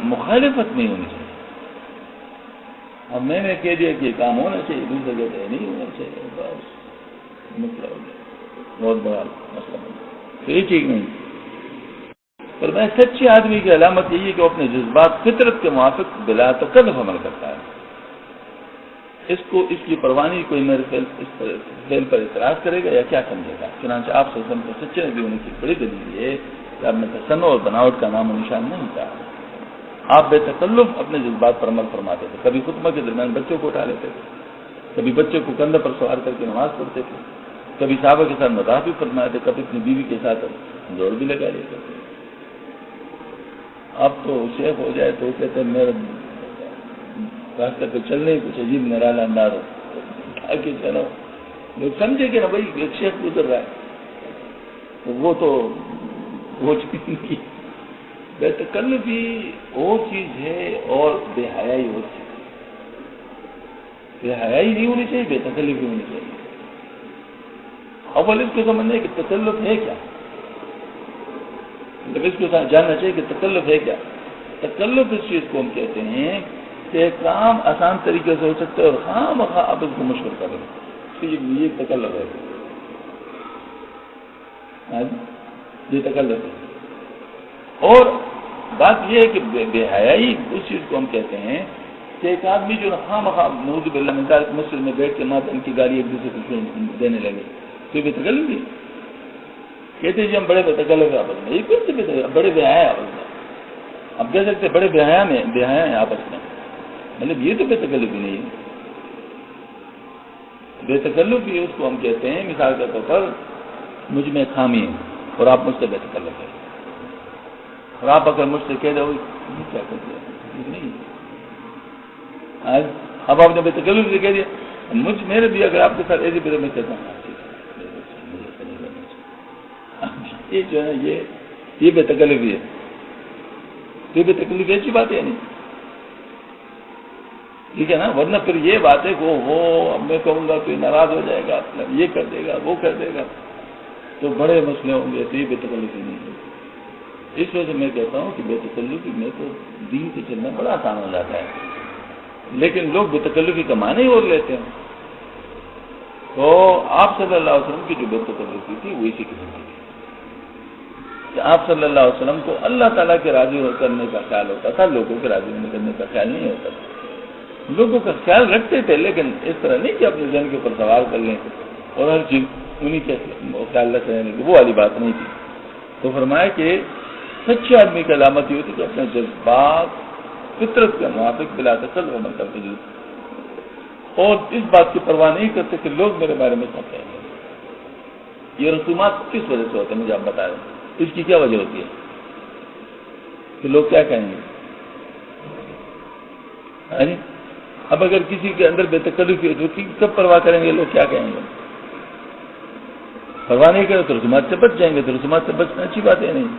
مخالفت نہیں ہونی چاہیے. اب میں نے کہہ دیا کہ یہ کام ہونا چاہیے, دوسرے کہتے ہیں نہیں ہونا چاہیے, بس مسئلہ ہو گیا, بہت بڑا مسئلہ بن گیا. تو یہ ٹھیک نہیں. پر میں سچے آدمی کی علامت یہی ہے کہ وہ اپنے جذبات فطرت کے موافق بلا تکلف عمل کرتا ہے. اس کو اس کی پروانی کوئی میرے فعل پر اعتراض کرے گا یا کیا سمجھے گا. چنانچہ آپ سے سچے نبی ہونے کی بڑی دلیل یہ کہ آپ نے تصنع اور بناوٹ کا نام و نشان نہیں کہا. آپ بے تکلف اپنے جذبات پر عمل فرماتے تھے. کبھی خطبہ کے درمیان بچوں کو اٹھا لیتے تھے, کبھی بچوں کو کندھے پر سوار کر کے نماز پڑھتے تھے, کبھی صحابہ کے ساتھ مذاق بھی فرماتے تھے, کبھی اپنی بیوی کے ساتھ دوڑ بھی لگا لیتے تھے. اب تو شیخ ہو جائے تو کہتے ہیں میرا راستہ پہ چلنے کچھ عجیب نرالا انداز ہو کہ چلو لوگ سمجھے کہ نا بھائی ایک شیخ گزر رہا ہے, تو وہ چیز کی بے تکلفی اور چیز ہے اور بے حیائی اور چیز ہے. بے حیائی نہیں ہونی چاہیے، بے تکلفی ہونی چاہیے. اول اس کو سمجھنا ہے کہ تکلف ہے کیا، مطلب اس کو جاننا چاہیے کہ تکلف ہے کیا. تکلف اس چیز کو ہم کہتے ہیں کہ کام آسان طریقے سے ہو سکتا ہے اور خام خواہ آپ اس کو مشکل کریں، یہ تکلف ہے. یہ تکلف ہے. اور بات یہ ہے کہ بے حیائی اس چیز کو ہم کہتے ہیں کہ ایک آدمی جو خام خواہ نعوذ باللہ من ذالک مسجد میں بیٹھ کے ماتن کی گالی ایک دوسرے کو دینے لگے، تو بے تکلف بھی کہتے ہیں جی ہم بڑے بے تکلف ہیں آپس میں. یہ کون سے بڑے بے حیا آپس میں؟ اب کہہ سکتے بڑے بے حیا ہیں آپس میں، مطلب یہ تو بے تکلف بھی نہیں ہے. بے تکلف بھی اس کو ہم کہتے ہیں مثال کے طور پر مجھ میں خامی ہے اور آپ مجھ سے بے تکلف ہے، اور آپ اگر مجھ سے کہہ دو یہ کیا کر دیا نہیں، اب آپ نے بے تکلف سے کہہ دیا میرے بھی اگر آپ کے ساتھ ایسی بے میں کہتا ہوں یہ جو ہے یہ بے تکلفی ہے. یہ بے تکلفی اچھی بات ہے نہیں، ٹھیک ہے نا. ورنہ پھر یہ بات ہے کہ وہ اب میں کہوں گا تو یہ ناراض ہو جائے گا، یہ کر دے گا وہ کر دے گا تو بڑے مسئلے ہوں گے. تو یہ بے تکلفی نہیں ہے. اس وجہ سے میں کہتا ہوں کہ بے تکلفی میں تو دین سے چلنا بڑا آسان ہو جاتا ہے، لیکن لوگ بے تکلفی کا معنی ہی اور لیتے ہیں. تو آپ صلی اللہ علیہ وسلم کی جو بے تکلفی تھی وہ اسی قسم کی تھی کہ آپ صلی اللہ علیہ وسلم کو اللہ تعالیٰ کے راضی کرنے کا خیال ہوتا تھا، لوگوں کے راضی کرنے کا خیال نہیں ہوتا تھا. لوگوں کا خیال رکھتے تھے لیکن اس طرح نہیں کہ اپنے ذہن کے اوپر سوال کر لیں اور ہر چیز انہیں کے خیال رکھ رہے ہیں، وہ والی بات نہیں تھی. تو فرمایا کہ سچے آدمی کی علامت یہ ہوتی کہ اپنے جذبات فطرت کے موافق بلا تکلف عمل کرتے تھے اور اس بات کی پرواہ نہیں کرتے کہ لوگ میرے بارے میں کیا کہیں گے. یہ رسومات کس وجہ سے ہوتے ہیں مجھے آپ بتا رہے ہیں، اس کی کیا وجہ ہوتی ہے کہ لوگ کیا کہیں گے. اب اگر کسی کے اندر بے تکلفی ہے تو کب پرواہ کریں گے لوگ کیا کہیں گے. پرواہ نہیں کرے تو رسومات سے بچ جائیں گے، تو رسومات سے بچنا اچھی بات ہے نہیں.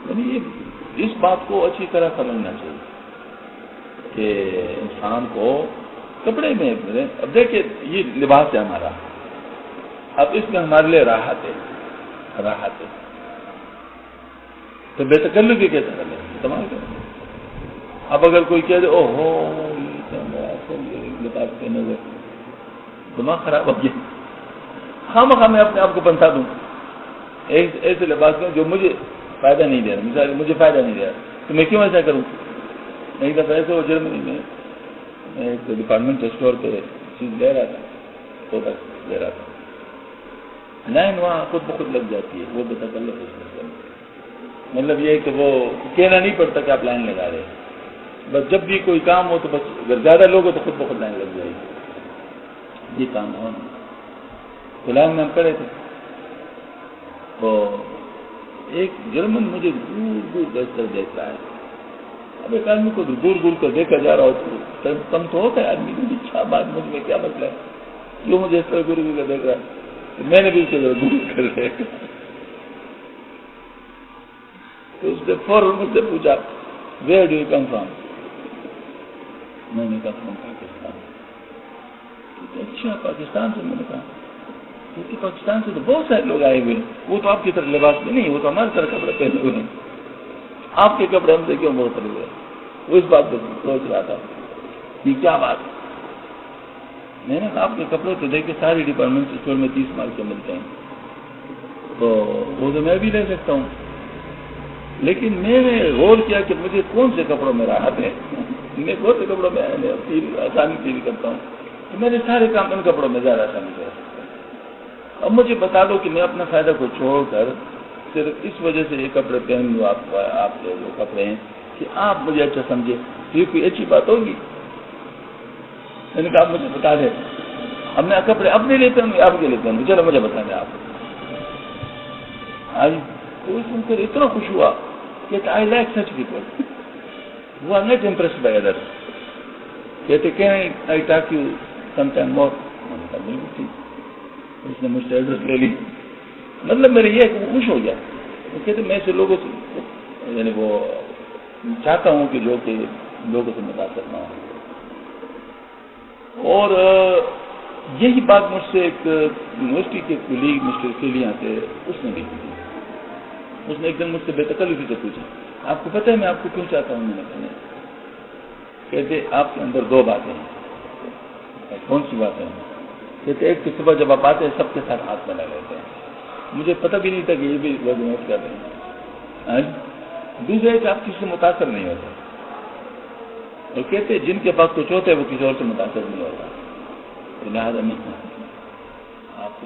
یعنی اس بات کو اچھی طرح سمجھنا چاہیے کہ انسان کو کپڑے میں اب دیکھیں یہ لباس ہے ہمارا، اب اس میں ہمارے لیے راحت ہے تو بے تکلفی کیسے کر لیں استعمال کریں. اب اگر کوئی کہہ دے او ہو لباس پہنے ہوئے دماغ خراب ہو گیا، خواہ میں اپنے آپ کو پنسا دوں ایسے لباس میں جو مجھے فائدہ نہیں دے رہا، مثال مجھے فائدہ نہیں دے رہا تو میں کیوں ایسا کروں. ایک دفعہ ایسے وہ جرمنی میں ایک ڈپارٹمنٹ اسٹور پہ چیز لے رہا تھا، پروڈکٹ لے رہا تھا، لائن وہاں خود بخود لگ جاتی ہے. وہ بے تکلف ہے، مطلب یہ کہ وہ کہنا نہیں پڑتا کہ آپ لائن لگا رہے ہیں، بس جب بھی کوئی کام ہو تو بس اگر زیادہ لوگ ہو تو خود بخود لائن لگ جائے گی. یہ کام ہو تو لائن میں ہم کھڑے تھے تو ایک جرمن مجھے دور دور بیٹھ کر دیکھ رہا ہے. اب ایک آدمی کو دور دور کر دیکھا جا رہا ہو تو کم تو ہوتا ہے آدمی کی اچھا بات مجھ میں کیا مسئلہ ہے، کیوں مجھے اس طرح دور دور کر دیکھ رہا ہے. میں نے بھی اسے دور کر دیکھا تو اس نے فوراً مجھ سے پوچھا where do you come from. میں نے کہا فرام پاکستان. اچھا پاکستان سے. میں نے کہا کیونکہ پاکستان سے تو بہت سارے لوگ آئے ہوئے ہیں، وہ تو آپ کی طرح لباس میں نہیں، وہ تو ہماری طرح کپڑے پہنے ہوئے ہیں، آپ کے کپڑے ہم سے کیوں مختلف ہوئے. وہ اس بات پہ سوچ رہا تھا کہ کیا بات. میں نے کہا آپ کے کپڑے تو دیکھ کے ساری ڈپارٹمنٹ اسٹور میں 30 مال کے ملتے ہیں تو وہ تو میں بھی لے سکتا ہوں، لیکن میں نے غور کیا کہ مجھے کون سے کپڑوں میں راحت ہے، میں کون سے کپڑوں میں آسانی فیل کرتا ہوں، تو میں نے سارے کام ان کپڑوں میں زیادہ آسانی کر سکتا ہوں. اب مجھے بتا دو کہ میں اپنا فائدہ کو چھوڑ کر صرف اس وجہ سے یہ کپڑے پہن لوں آپ کے جو کپڑے ہیں کہ آپ مجھے اچھا سمجھے، یہ کوئی اچھی بات ہوگی. میں نے کہا آپ مجھے بتا دیں. اب میں کپڑے اپنے لیتے ہوں آپ کے لیتے ہوں، چلو مجھے بتا دیں آپ. تو سن کر اتنا خوش ہوا کہ I like such people who are not impressed by others. کہتے can I talk you some time more. اس نے مجھ سے ایڈریس لے لی مطلب میرے یہ کہ وہ خوش ہو گیا. وہ کہتے میں ایسے لوگوں سے یعنی وہ چاہتا ہوں کہ جو کہ لوگوں سے متاثر نہ ہوں. اور یہی بات مجھ سے ایک یونیورسٹی کے کولیگ مسٹر کیلیاں سے اس نے بھی کی. اس نے ایک دن مجھ سے بے تکلفی سے پوچھا آپ کو پتہ ہے میں آپ کو کیوں چاہتا ہوں؟ میں نے کہا کہتے آپ کے اندر دو باتیں ہیں. کون سی باتیں ہیں؟ کہتے ایک کہ صبح جب آپ آتے ہیں سب کے ساتھ ہاتھ ملا لیتے ہیں. مجھے پتہ بھی نہیں تھا کہ یہ بھی لوگ نوٹ کر رہے ہیں. دوسرا ہے کہ آپ کسی سے متاثر نہیں ہوتے. اور کہتے جن کے پاس کچھ ہوتا ہے وہ کسی اور سے متاثر نہیں ہوتا. لہٰذا نہیں آپ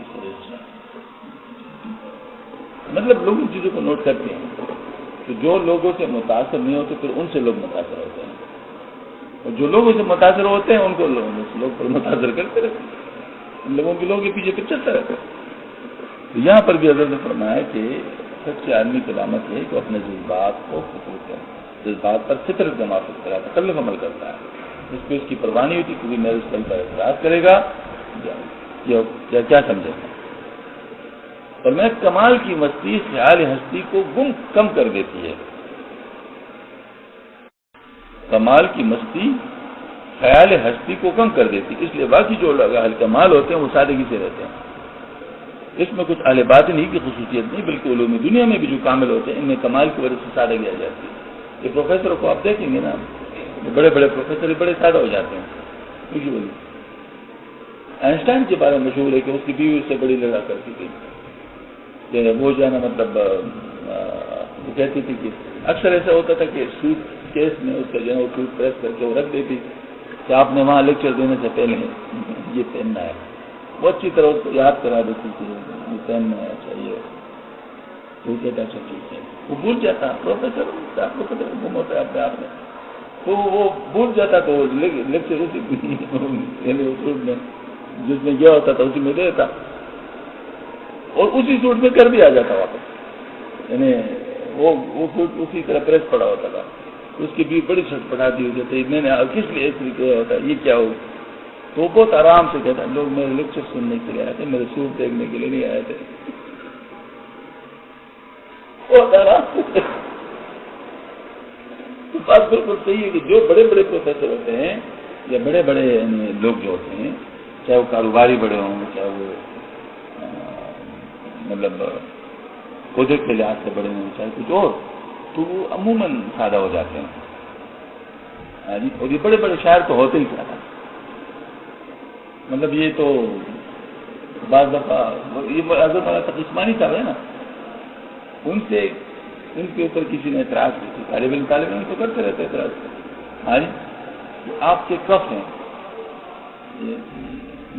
مطلب لوگ ان چیزوں کو نوٹ کرتے ہیں کہ جو لوگوں سے متاثر نہیں ہوتے پھر ان سے لوگ متاثر ہوتے ہیں، اور جو لوگوں سے متاثر ہوتے ہیں ان کو لوگ پر متاثر کرتے رہتے ہیں. ان لوگوں کے لوگوں کے پیچھے پھر چلتا رہتا ہے. تو یہاں پر بھی حضرت نے فرمایا کہ سچے آدمی کی علامت ہے کہ اپنے جذبات کو جذبات پر فطرت جمع کرتا ہے، تکلف عمل کرتا ہے. اس پہ اس کی پرواہ نہیں ہوتی کیونکہ میرے اس کل پر اعتراض کرے گا کیا سمجھے گا. اور میں کمال کی مستی خیال ہستی کو کم کر دیتی ہے. کمال کی مستی خیال ہستی کو کم کر دیتی، اس لیے باقی جو اہل کمال ہوتے ہیں وہ سادگی سے رہتے ہیں. اس میں کچھ اہل باطنی کی خصوصیت نہیں بلکہ علوم دنیا میں بھی جو کامل ہوتے ہیں ان میں کمال کی وجہ سے سادگی آ جاتی ہے. یہ پروفیسر کو آپ دیکھیں گے نا، بڑے بڑے پروفیسر بڑے سادہ ہو جاتے ہیں. آئنسٹائن کے بارے میں مشہور ہے کہ اس کی بیوی اس سے بڑی لڑا کرتی تھی. وہ جو ہے نا مطلب وہ کہتی تھی کہ اکثر ایسا ہوتا تھا کہ سوٹ کیس میں اس کا جو ہے وہ سوٹ پریس کر کے وہ رکھ دیتی کہ آپ نے وہاں لیکچر دینے سے پہلے یہ پہننا ہے. وہ اچھی طرح اس کو یاد کرا دیتی تھی یہ پہننا چاہیے. وہ کہتا اچھا ٹھیک ہے. وہ بھول جاتا پروفیسر آپ کو پتہ گم ہوتا ہے اپنے آپ میں، تو وہ بھول جاتا تو لیکچر اسی میں جس میں گیا ہوتا تھا اسی میں دیتا اور اسی سوٹ میں کر بھی آ جاتا واپس. یعنی وہ سوٹ اسی طرح پریس پڑا ہوتا تھا. اس کی بھی بڑی چھٹ پٹاتی ہوئی جاتی میں نے کس لیے اس طریقے ہوتا یہ کیا ہو. تو وہ بہت آرام سے کہتا لوگ میرے لیکچر سننے کے لیے آئے تھے، میرے سوٹ دیکھنے کے لیے نہیں آئے تھے. بہت آرام سے تو بات بالکل صحیح ہے کہ جو بڑے بڑے پروفیسر ہوتے ہیں یا بڑے بڑے لوگ جو ہوتے ہیں چاہے وہ کاروباری بڑے ہوں چاہے وہ مطلب عہدے کے لحاظ سے بڑے ہوں چاہے کچھ اور، تو وہ عموماً سادہ ہو جاتے ہیں. اور یہ بڑے بڑے شاعر تو ہوتے ہی سادہ. مطلب یہ تو بعض دفعہ یہ حضرت والا تقی عثمانی صاحب ہے نا، ان کے اوپر کسی نے اعتراض کی تھی. طالب علم تو کرتے رہتے اعتراض. آپ کے کف ہیں،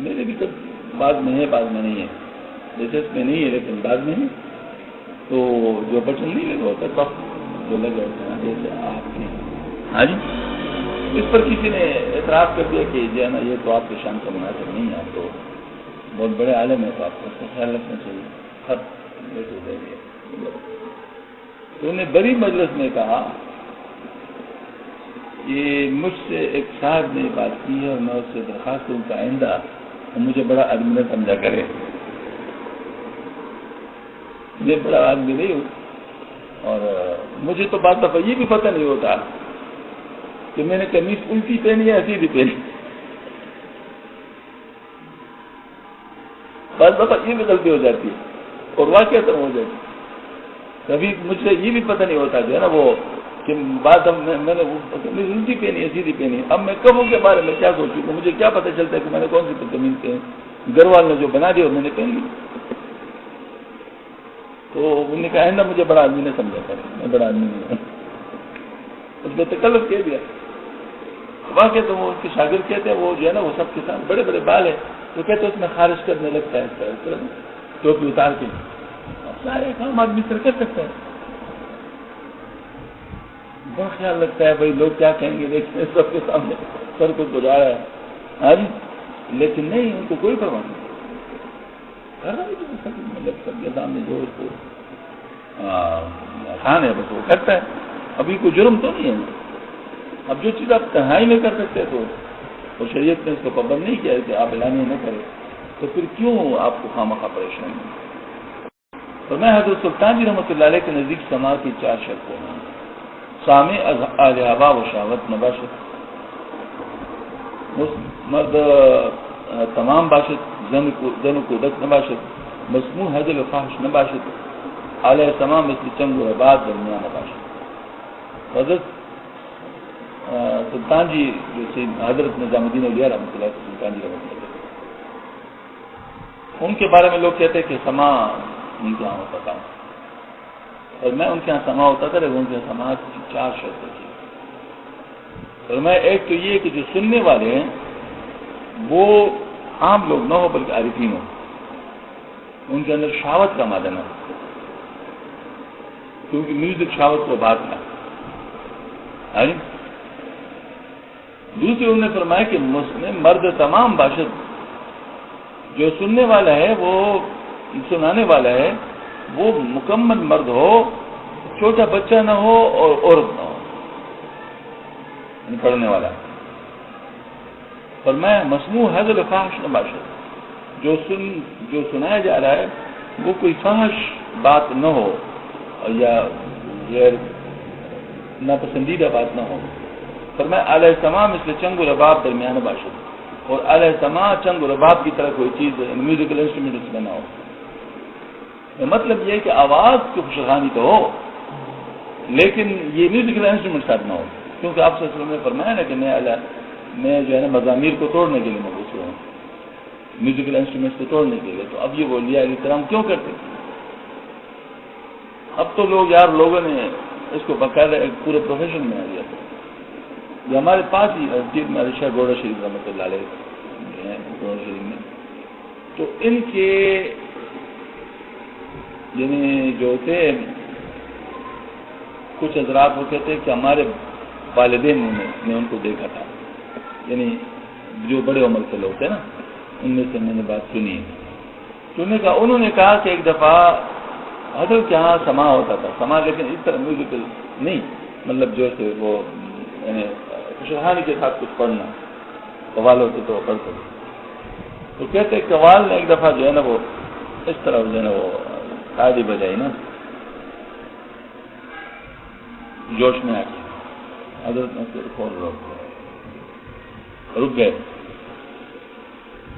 میرے بھی کب بعض میں ہے بعض میں نہیں ہے، دلچسپ میں نہیں ہے لیکن بعد میں ہے. تو جو بچن نہیں لگا ہوتا کف جو لگے ہوتے ہیں جیسے آپ کے اس پر کسی نے اعتراض کر دیا کہ جو ہے نا یہ تو آپ کے شان کا مناسب نہیں ہے، آپ تو بہت بڑے عالم ہے تو آپ کو اس کا خیال رکھنا چاہیے. تو انہیں بڑی مجلس میں کہا کہ مجھ سے ایک صاحب نے بات کی ہے اور میں اس سے درخواست کروں کہ آئندہ مجھے بڑا آدمی نہ سمجھا کرے. میں بڑا آدمی نہیں ہوں اور مجھے تو بعض دفعہ یہ بھی پتہ نہیں ہوتا کہ میں نے قمیض الٹی پہنی ہے سیدھی پہنی. بعض دفعہ یہ بھی غلطی ہو جاتی ہے اور واقعہ تب ہو جاتی. کبھی مجھ سے یہ بھی پتہ نہیں ہوتا جو ہے نا وہ کہ بعد میں نے قمیض الٹی پہنی ہے سیدھی پہنی ہے. اب میں کبوں کے بارے میں کیا سوچوں کہ مجھے کیا پتہ چلتا ہے کہ میں نے کون سی قمیض پہنی، گھر والوں نے جو بنا دی اور میں نے پہن لی. تو انہوں نے کہا آئندہ مجھے بڑا آدمی نے سمجھا کرے، میں بڑا آدمی نہیں ہوں. اس نے تکلف کہہ دیا. واقع تو وہ اس کے شاگرد کہتے ہیں وہ جو ہے نا وہ سب کے ساتھ بڑے بڑے بال ہیں تو کہتے اس میں خارج کرنے لگتا ہے ٹوپی اتار کے. سارے کام آدمی سر کر سکتا ہے. بہت خیال لگتا ہے بھائی لوگ کیا کہیں گے دیکھیں سب کے سامنے سر کو گزارا ہے. ہاں جی لیکن نہیں ان کو کوئی پرواہ نہیں مطلب سب کے سامنے جو اس کو آسان ہے بس وہ کرتا ہے. ابھی کوئی جرم تو نہیں ہے. اب جو چیز آپ تنہائی میں کر سکتے تو اور شریعت نے اس کو پابند نہیں کیا کہ آپ اعلانیہ نہ کریں تو پھر کیوں آپ کو خواہ مخواہ پریشان ہے. تو میں حضرت سلطان جی رحمۃ اللہ علیہ کے نزدیک سما کی 4 شرطیں ہیں. سامع از اہل ہوا و شہوت نباشد، مرد تمام باشد، زن و کودک نباشد، مسموع حضل و فحش نباشد، علیہ تمام مثل چنگ و رباد درمیان نباشد. حضرت سلطان جی جو حضرت نظام الدین اولیاء رحمۃ اللہ سلطان جی رحمۃ اللہ، ان کے بارے میں لوگ کہتے ہیں کہ سما ان کے یہاں ہوتا تھا، اور میں ان کے یہاں سما ہوتا تھا، لیکن ان کے یہاں سما کی 4 شرطیں تھیں. اور میں ایک تو یہ کہ جو سننے والے ہیں وہ عام لوگ نہ ہو بلکہ عارفین ہو، ان کے اندر شہوت کا مادہ نہ ہو، کیونکہ میوزک شہوت کو بات نہ. دوسرے انہوں نے فرمایا کہ مسلم مرد تمام باشد، جو سننے والا ہے وہ سنانے والا ہے وہ مکمل مرد ہو، چھوٹا بچہ نہ ہو اور عورت نہ ہو، پڑھنے والا. فرمایا مسموع حضل فحش نہ باشد، جو سنایا جا رہا ہے وہ کوئی فحش بات نہ ہو یا غیر ناپسندیدہ بات نہ ہو. فرمایا علیہ تمام اس لیے چنگ و رباب درمیان باشد، اور علیہ تمام چنگ و رباب کی طرح کوئی چیز میوزیکل انسٹرومنٹ اس میں نہ ہو. مطلب یہ ہے کہ آواز کی خوشخوانی تو ہو لیکن یہ میوزیکل انسٹرومنٹ ساتھ نہ ہو، کیونکہ آپ صلی اللہ علیہ وسلم نے فرمایا نا کہ میں جو ہے نا مزامیر کو توڑنے کے لیے مبعوث ہوں، میوزیکل انسٹرومنٹس کو توڑنے کے لیے. تو اب یہ اولیاء علیہ السلام کیوں کرتے؟ اب تو لوگوں نے اس کو باقاعدہ ایک پورے پروفیشن میں آ دیا. یہ ہمارے پاس ہی مسجد میں شاہ گوڑا شریف رحمۃ اللہ علیہ ہیں گوڑا شریف میں، تو ان کے یعنی جو تھے کچھ حضرات وہ کہتے ہیں کہ ہمارے والدین نے ان کو دیکھا تھا، یعنی جو بڑے عمر کے لوگ تھے نا ان میں سے میں نے بات سنی ہے. انہوں نے کہا کہ ایک دفعہ حضرت کے یہاں سما ہوتا تھا، سما لیکن اس طرح میوزیکل نہیں، مطلب جو ہے وہ یعنی خوشحالی کے ساتھ کچھ پڑھنا، قوال ہوتے تو پڑھتے. تو کہتے قوال نے ایک دفعہ جو ہے نا وہ اس طرح جو ہے نا وہ تالی بجائی نا جوش میں آ کے حضرت نے رک گئے.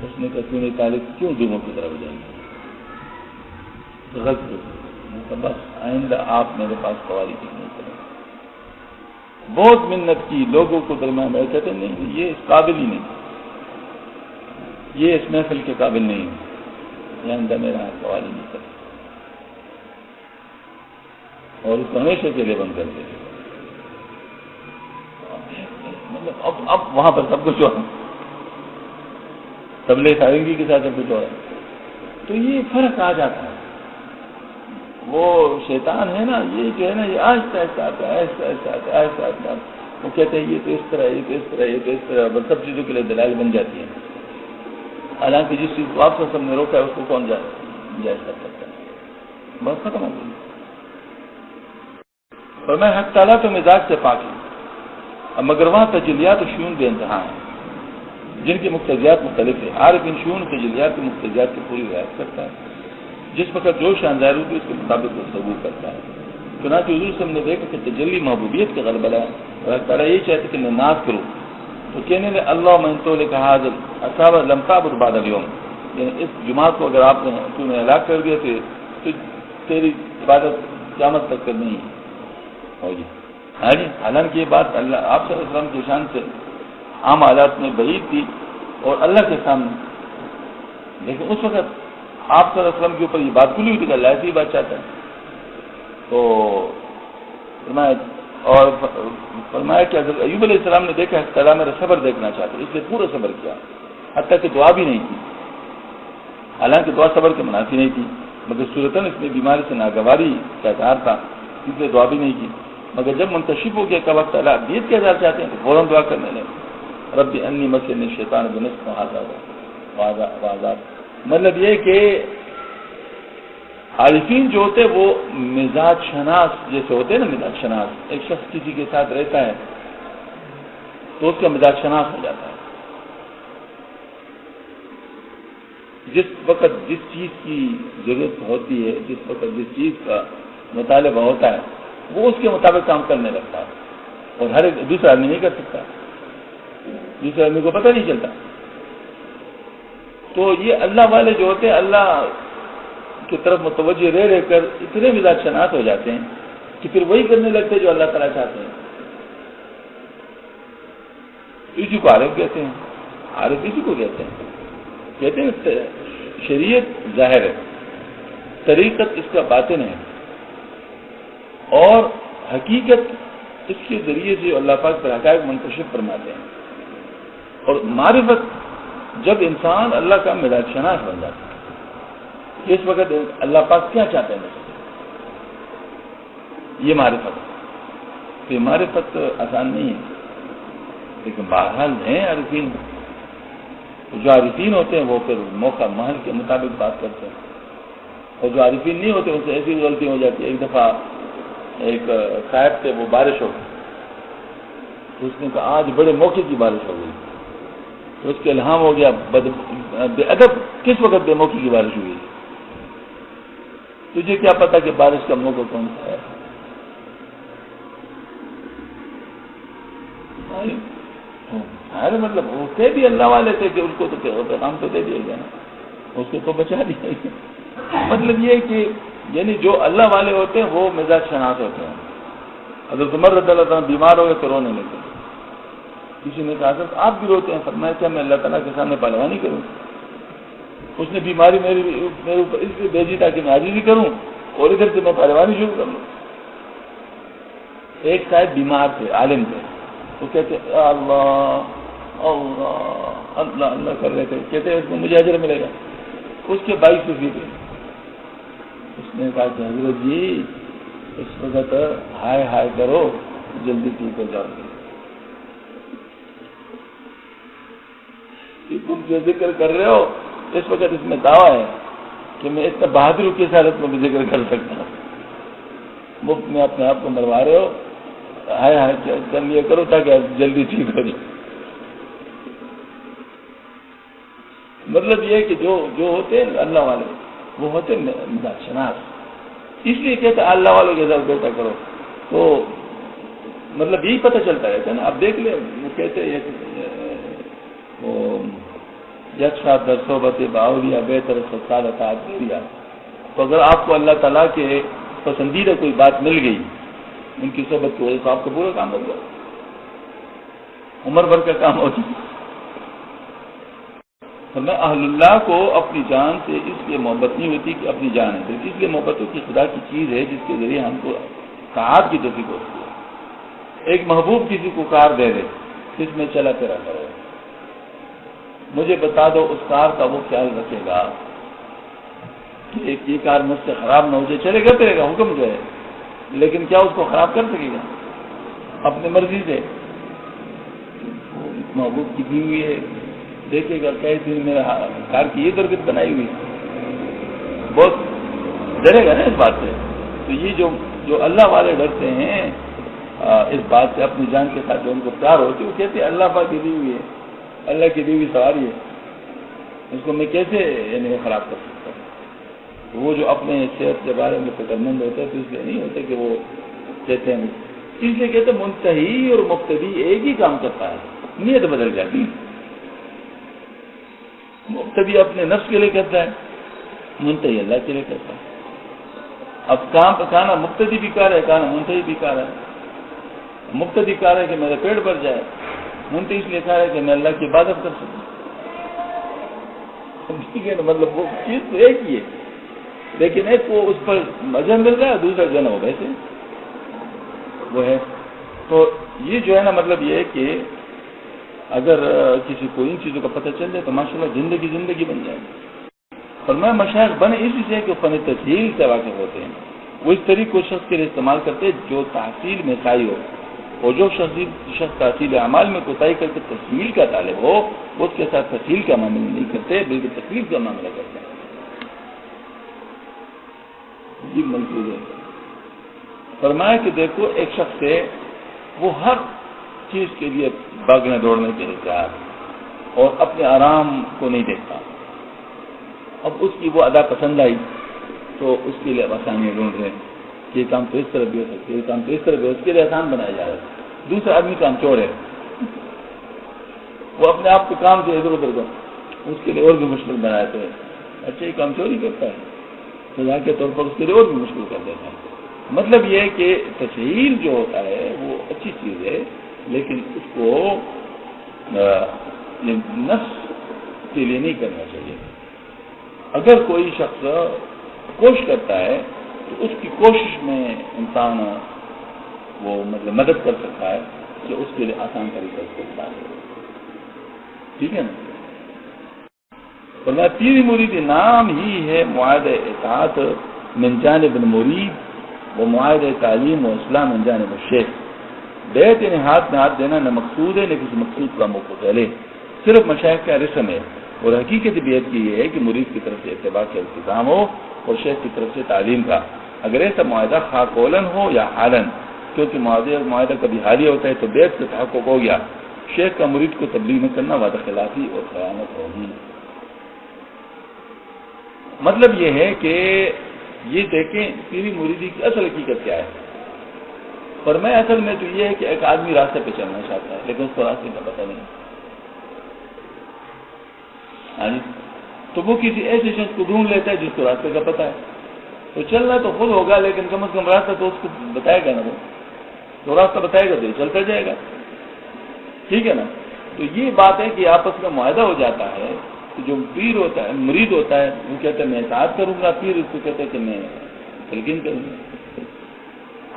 اس نے کہا کیوں نہیں تالی کیوں دونوں کی طرح بجائیں گے؟ بس آئندہ آپ میرے پاس قوالی کی نہیں کریں. بہت منت کی لوگوں کو درمیان میں کہتے نہیں یہ اس قابل ہی نہیں، یہ اس محفل کے قابل نہیں ہے، یہ آئندہ میرا قوالی نہیں کرے، اور اس کو ہمیشہ کے لیے بند کر دے. مطلب اب وہاں پر سب کچھ ہو رہا ہے، تبلیغ خارنگی کے ساتھ سب کچھ ہو رہا ہے. تو یہ فرق آ جاتا ہے. وہ شیطان ہے نا، یہ جو ہے نا یہ آہستہ آہستہ آتا ہے، آہستہ آہستہ آتا ہے، آہستہ آہستہ. وہ کہتے ہیں یہ تو اس طرح، یہ تو اس طرح، یہ تو اس طرح، بس سب چیزوں کے لیے دلائل بن جاتی ہیں. حالانکہ جس چیز کو آپ سب نے روکا ہے اس کو کون جائز کر سکتا ہے؟ بس ختم ہو گئی. اور میں حق تعالیٰ تو مزاج سے پاک ہوں، مگر وہاں تجلیات و شیون بے انتہا ہیں جن کی مقتضیات مختلف ہے. عارف ان شیون تجلیات کی مقتضیات کی پوری رعایت کرتا ہے. جس وقت جو شان ظاہر ہوتی ہے اس کے مطابق وہ ثبوت کرتا ہے. چنانچہ حضور صلی اللہ علیہ وسلم نے دیکھا کہ تجلی محبوبیت کا غلبہ ہے، اور تعالیٰ یہی چاہتے کہ میں ناز کروں تو کہنے لے اللہ من تو لکھا حاضر اصحاب لم تعبد بعد اليوم، یعنی اس جماعت کو اگر آپ نے تو نے ہلاک کر دیا تو تیری عبادت قیامت تک کرنی ہے ہوگی. ہاں جی، حالانکہ یہ بات اللہ آپ صلی اللہ علیہ وسلم کی شان سے عام حالات میں بعید تھی اور اللہ کے سامنے، لیکن اس وقت آپ صلی اللہ علیہ وسلم کے اوپر یہ بات کھلی ہوئی تھی کہ اللہ ایسی بات چاہتا ہے. تو فرمایا کہ حضرت ایوب علیہ السلام نے دیکھا کہ اللہ میرا صبر دیکھنا چاہتے، اس لیے پورا صبر کیا، حتیٰ کہ دعا بھی نہیں کی. حالانکہ دعا صبر کے منافی نہیں تھی، مگر صورتاً اس میں بیماری سے ناگواری کا اظہار تھا، اس لیے دعا بھی نہیں کی. مگر جب منتشف ہو گیا کہ وقت اللہ دیت کے اظہار چاہتے ہیں تو فوراً دعا کرنے لگے رب انی مسنی شیطان بنصب وعذاب. مطلب یہ کہ عارفین جو ہوتے وہ مزاج شناس جیسے ہوتے ہیں نا، مزاج شناس، ایک شخص کسی کے ساتھ رہتا ہے تو اس کا مزاج شناس ہو جاتا ہے. جس وقت جس چیز کی ضرورت ہوتی ہے، جس وقت جس چیز کا مطالبہ ہوتا ہے، وہ اس کے مطابق کام کرنے لگتا ہے، اور ہر ایک دوسرا آدمی نہیں کر سکتا، دوسرے آدمی کو پتہ نہیں چلتا۔ تو یہ اللہ والے جو ہوتے ہیں، اللہ کی طرف متوجہ رہ کر اتنے مزاج شناس ہو جاتے ہیں کہ پھر وہی کرنے لگتے ہیں جو اللہ تعالیٰ چاہتے ہیں۔ اسی کو عارف کہتے ہیں، عارف اسی کو کہتے ہیں شریعت ظاہر ہے، طریقت اس کا باطن ہے، اور حقیقت اس کے ذریعے سے اللہ پاک پر حقائق منکشف فرماتے ہیں۔ اور معرفت جب انسان اللہ کا مزاج شناس بن جاتا ہے، اس وقت اللہ پاک کیا چاہتے ہیں مجھ سے، یہ معرفت۔ یہ معرفت آسان نہیں ہے، لیکن بہرحال ہیں عارفین۔ جو عارفین ہوتے ہیں وہ پھر موقع محل کے مطابق بات کرتے ہیں، اور جو عارفین نہیں ہوتے ان سے ایسی غلطی ہو جاتی ہے۔ ایک دفعہ ایک صاحب تھے، وہ بارش ہو گئی، اس نے کہا آج بڑے موقع کی بارش ہو گئی، تو اس کے الہام ہو گیا بے ادب کس وقت بے موقع کی بارش ہوئی، تجھے کیا پتا کہ بارش کا موقع کون سا ہے؟ مطلب وہ تھے بھی اللہ والے تھے کہ اس کو تو پیغام تو دے دیا گیا نا، اس کو تو بچا دیا گیا۔ مطلب یہ کہ یعنی جو اللہ والے ہوتے ہیں وہ مزاج شناس ہوتے ہیں۔ حضرت عمر رضی اللہ تعالیٰ بیمار ہو گئے تو رونے لگے، کسی نے کہا حضرت آپ بھی روتے ہیں؟ فرمایا کیا میں اللہ تعالیٰ کے سامنے پہلوانی کروں؟ اس نے بیماری میرے اوپر اس لیے بھیجی تاکہ میں عاجزی کروں، اور ادھر سے میں پہلوانی شروع کر لوں۔ ایک صاحب بیمار تھے، عالم تھے، وہ کہتے اللہ اللہ اللہ اللہ کر رہے تھے، کہتے اس میں مجھے اجر ملے گا۔ اس کے 22 صوفی تھے، اس نے کہا کہ حضرت جی اس وقت ہائے ہائے کرو، جلدی ٹھیک ہو جاؤ گے۔ تم جو ذکر کر رہے ہو اس وقت اس میں دعویٰ ہے کہ میں اتنا بہادر کی حالت میں بھی ذکر کر سکتا ہوں، مفت میں اپنے آپ کو مروا رہے ہو، ہائے ہائے کر لیا کرو تاکہ آپ جلدی ٹھیک ہو جائے۔ مطلب یہ ہے کہ جو ہوتے ہیں اللہ والے وہ ہوتے ہیں مزاج شناس، اس لیے کہتے ہیں اللہ والوں کے ساتھ بیٹھا کرو، تو مطلب یہی پتہ چلتا رہتا ہے نا۔ اب دیکھ لیں وہ کہتے ہیں وہ یکشا در صحبت باوریا بہتر سالت دیا، تو اگر آپ کو اللہ تعالیٰ کے پسندیدہ کوئی بات مل گئی ان کی صحبت کی وجہ سے، آپ کا پورا کام ہو گیا، عمر بھر کا کام ہو گیا۔ میں اہل اللہ کو اپنی جان سے اس لیے محبت نہیں ہوتی کہ اپنی جان ہے، بلکہ اس لیے محبت ہوتی خدا کی چیز ہے جس کے ذریعے ہم کو طاعت کی توفیق ہوتی ہے۔ ایک محبوب کسی کو کار دے دے جس میں چلا پھرا کرو، مجھے بتا دو اس کار کا وہ خیال رکھے گا کہ یہ کار مجھ سے خراب نہ ہو جائے، چلے گا پھرے گا، حکم جو ہے، لیکن کیا اس کو خراب کر سکے گا اپنی مرضی سے؟ محبوب کی دی ہوئی ہے، دیکھے گا کئی دن میرا کار کی یہ درگت بنائی ہوئی، بہت ڈرے گا نا اس بات سے۔ تو یہ جو اللہ والے ڈرتے ہیں اس بات سے، اپنی جان کے ساتھ جو ان کو پیار ہوتی ہے، وہ کہتے ہیں اللہ پاک کی دی ہوئی ہے، اللہ کی دی ہوئی سواری ہے، اس کو میں کیسے یعنی خراب کر سکتا ہوں؟ وہ جو اپنے صحت کے بارے میں فکر مند ہوتے ہیں تو اس لیے نہیں ہوتے کہ وہ کہتے ہیں، اس لیے کہتے ہیں منتہی اور مقتدی ایک ہی کام کرتا ہے، نیت بدل جاتی ہے۔ مقتدی اپنے نفس کے لیے کرتا ہے، منتہی اللہ کے لیے کرتا ہے۔ اب کام کھانا مقتدی بھی کار ہے، کھانا منتہی بھی کار ہے۔ مقتدی کار ہے کہ میرا پیٹ بھر جائے، منتہی اس لیے کار ہے کہ میں اللہ کی عبادت کر سکوں۔ ٹھیک ہے نا، مطلب وہ چیز تو ایک ہی ہے، لیکن ایک کو اس پر مزہ مل رہا ہے، دوسرا جو ہے نا وہ ویسے وہ ہے۔ تو یہ جو ہے نا مطلب یہ ہے کہ اگر کسی کو ان چیزوں کا پتہ چل جائے تو ماشاءاللہ زندگی بن جائے گی۔ اور میں مشائخ بنے اسی سے کہ فن تحصیل سے واقف ہوتے ہیں، وہ اس طریقے کو شخص کے لیے استعمال کرتے ہیں جو تحصیل میں سائی ہو، اور جو شخص تحصیل اعمال میں کوتاہی کر کے تحصیل کا طالب ہو، اس کے ساتھ تحصیل کا معاملہ نہیں کرتے بلکہ تکلیف کا معاملہ کرتے ہیں۔ یہ منصوبہ ہے۔ فرمایا کہ دیکھو ایک شخص ہے وہ ہر چیز کے لیے بھاگنے دوڑنے کے لیے تیار اور اپنے آرام کو نہیں دیکھتا، اب اس کی وہ ادا پسند آئی تو اس کے لیے اب آسانیاں ڈھونڈ رہے ہیں کہ یہ کام تو اس طرح بھی ہو سکتی ہے، یہ کام تو اس طرح بھی ہو، اس کے لیے آسان بنایا جا رہا ہے۔ دوسرا آدمی کام چور ہے، وہ اپنے آپ کو کام سے ادھر ادھر کر اس کے لیے اور بھی مشکل بناتے ہیں۔ اچھا یہ کام چوری کرتا ہے، سزا کے طور پر اس کے لیے اور بھی مشکل کر دیتا ہے۔ مطلب یہ ہے کہ تسہیل جو ہوتا ہے وہ اچھی چیز ہے، لیکن اس کو نفس کے لیے نہیں کرنا چاہیے۔ اگر کوئی شخص کوشش کرتا ہے تو اس کی کوشش میں انسان وہ مطلب مدد کر سکتا ہے کہ اس کے لیے آسان طریقہ اس کو بتا دے، ٹھیک ہے نا۔ اور پیری مریدی نام ہی ہے معاہدہ اطاعت من جانب المرید و معاہدہ تعلیم و اصلاح من جانب الشیخ۔ بیعت یعنی ہاتھ میں ہاتھ دینا نہ مقصود ہے نہ کسی مقصود کا موقع پہلے، صرف مشائخ کا رسم ہے۔ اور حقیقت بیعت کی یہ ہے کہ مرید کی طرف سے اتباع کا التزام ہو اور شیخ کی طرف سے تعلیم کا، اگر ایسا معاہدہ خواہ قولاً ہو یا حالاً، کیونکہ معاہدہ کبھی حالی ہوتا ہے تو بیعت سے تحقق ہو گیا۔ شیخ کا مرید کو تبلیغ نہ کرنا وعدہ خلافی اور خیانت ہوگی۔ مطلب یہ ہے کہ یہ دیکھیں پیری مریدی کی اصل حقیقت کیا ہے۔ فرمایا اصل میں تو یہ ہے کہ ایک آدمی راستے پہ چلنا چاہتا ہے لیکن اس کو راستے کا پتہ نہیں، ہاں جی، تو وہ کسی ایسے شخص کو ڈھونڈ لیتا ہے جس کو راستے کا پتہ ہے، تو چلنا تو خود ہوگا لیکن کم از کم راستہ تو اس کو بتائے گا نا، وہ تو راستہ بتائے گا تو چلتا جائے گا، ٹھیک ہے نا۔ تو یہ بات ہے کہ آپس میں معاہدہ ہو جاتا ہے کہ جو پیر ہوتا ہے مرید ہوتا ہے وہ کہتا ہے میں اطاعت کروں گا، پیر اس کو کہتا ہے کہ میں تلقین کروں گا۔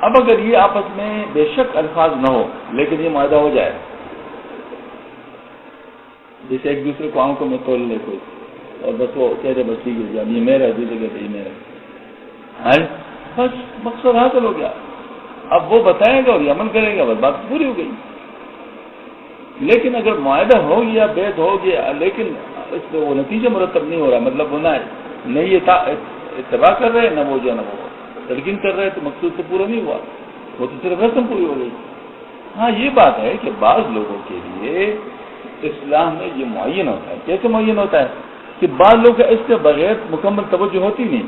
اب اگر یہ آپس میں بے شک الفاظ نہ ہو لیکن یہ معاہدہ ہو جائے، جیسے ایک دوسرے کو آنکھوں میں تول لے کوئی اور بس وہ کہتے بس ٹھیک ہے یہ میرا ہے، دوسرے کہتے یہ میرا ہے، بس مقصد حاصل ہو گیا۔ اب وہ بتائے گا اور یہ عمل کرے گا، بس بات پوری ہو گئی۔ لیکن اگر معاہدہ ہو گیا، بیعت ہو گیا، لیکن اس میں وہ نتیجہ مرتب نہیں ہو رہا، مطلب وہ نہ یہ اتباع کر رہے نہ وہ جو ہے نا وہ تلقین کر رہے، تو مقصود تو پورا نہیں ہوا، وہ تو صرف رسم پوری ہو گئی۔ ہاں یہ بات ہے کہ بعض لوگوں کے لیے اسلام میں یہ معین ہوتا ہے۔ کیسے معین ہوتا ہے کہ بعض لوگ کا اس کے بغیر مکمل توجہ ہوتی نہیں،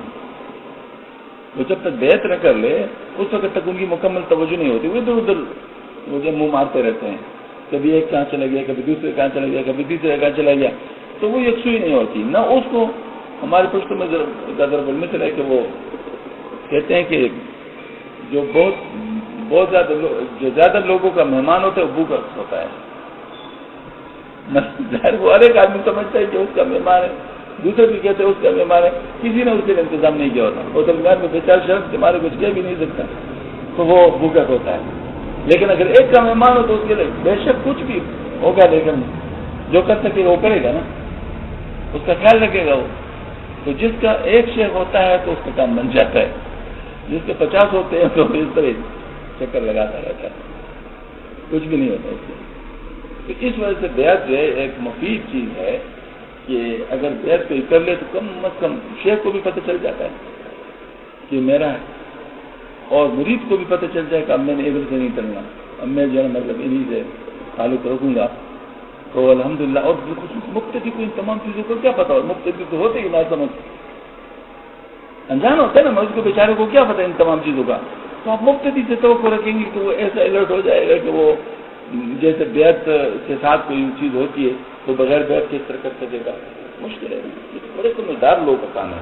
وہ جب تک بیعت نہ کر لے اس وقت تک ان کی مکمل توجہ نہیں ہوتی، وہ ادھر ادھر وہ جو منہ مارتے رہتے ہیں، کبھی ایک کہاں چلا گیا، کبھی دوسرے کہاں چلا گیا، کبھی تیسرے کہاں چلا گیا، تو وہ یکسوئی نہیں ہوتی نہ اس کو۔ ہمارے پشتوں میں ضرب المثل ہے کہ وہ کہتے ہیں کہ جو بہت زیادہ لوگوں کا مہمان ہوتا ہے وہ بھوکا ہوتا ہے۔ ظاہر وہ ہر ایک آدمی سمجھتا ہے کہ اس کا مہمان ہے، دوسرے بھی کہتے ہیں اس کا مہمان ہے، کسی نے اس کے لیے انتظام نہیں کیا ہوتا، وہ درمیان میں بیچار شرط کے مارے کچھ کہہ بھی نہیں سکتا، تو وہ بھوکا ہوتا ہے۔ لیکن اگر ایک کا مہمان ہو تو اس کے لیے بے شک کچھ بھی ہوگا، لیکن جو کر سکے وہ کرے گا نا، اس کا خیال رکھے گا وہ۔ تو جس کا ایک شیخ ہوتا ہے تو اس کا کام بن جاتا ہے، جس کے 50 ہوتے ہیں تو اس طرح چکر لگاتا رہتا ہے، کچھ بھی نہیں ہوتا اس سے۔ تو اس وجہ سے بیعت جو ہے ایک مفید چیز ہے کہ اگر بیعت کوئی کر لے تو کم از کم شیخ کو بھی پتہ چل جاتا ہے کہ میرا ہے، اور مرید کو بھی پتہ چل جائے کہ اب میں نے ادھر سے نہیں چلنا، اب میں جو ہے مطلب انہیں سے تعلق رکھوں گا، تو الحمدللہ۔ اور مقتدی کو ان تمام چیزوں کو کیا پتا ہو، مقتدی تو ہوتے ہی نہ سمجھ، انجان ہوتا ہے نا، اس کو بیچارے کو کیا پتا ان تمام چیزوں کا، تو آپ مقتدی سے توقع رکھیں گے کہ وہ ایسا الرٹ ہو جائے گا کہ وہ جیسے بیعت کے ساتھ کوئی چیز ہوتی ہے تو بغیر بیعت کس طرح کر سکے گا، مشکل ہے۔ بڑے سمجھدار لوگ کا کام ہے،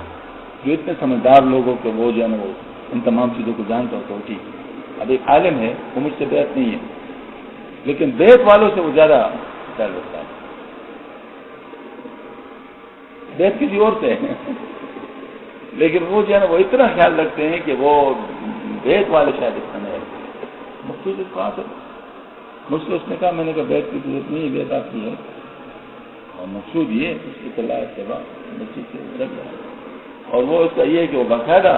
جو اتنے سمجھدار لوگوں کے وہ جو ہے نا وہ ان تمام چیزوں کو جانتا ہو تو ٹھیک۔ اب ایک عالم ہے وہ مجھ سے بیعت نہیں ہے، لیکن بیعت والوں سے وہ زیادہ خیال رکھتا ہے، بیعت کسی اور سے ہے لیکن وہ جو ہے نا وہ اتنا خیال رکھتے ہیں کہ وہ بیعت والے شاید اس میں مقصود کہاں سے مجھ سے اس نے کہا، میں نے کہا بیعت کی ضرورت نہیں ہے، بیعت آپ کی ہے، اور مقصود یہ اس کی طلاق کے بعد بچی سے لگ رہا ہے، اور وہ اس کا یہ ہے کہ وہ باقاعدہ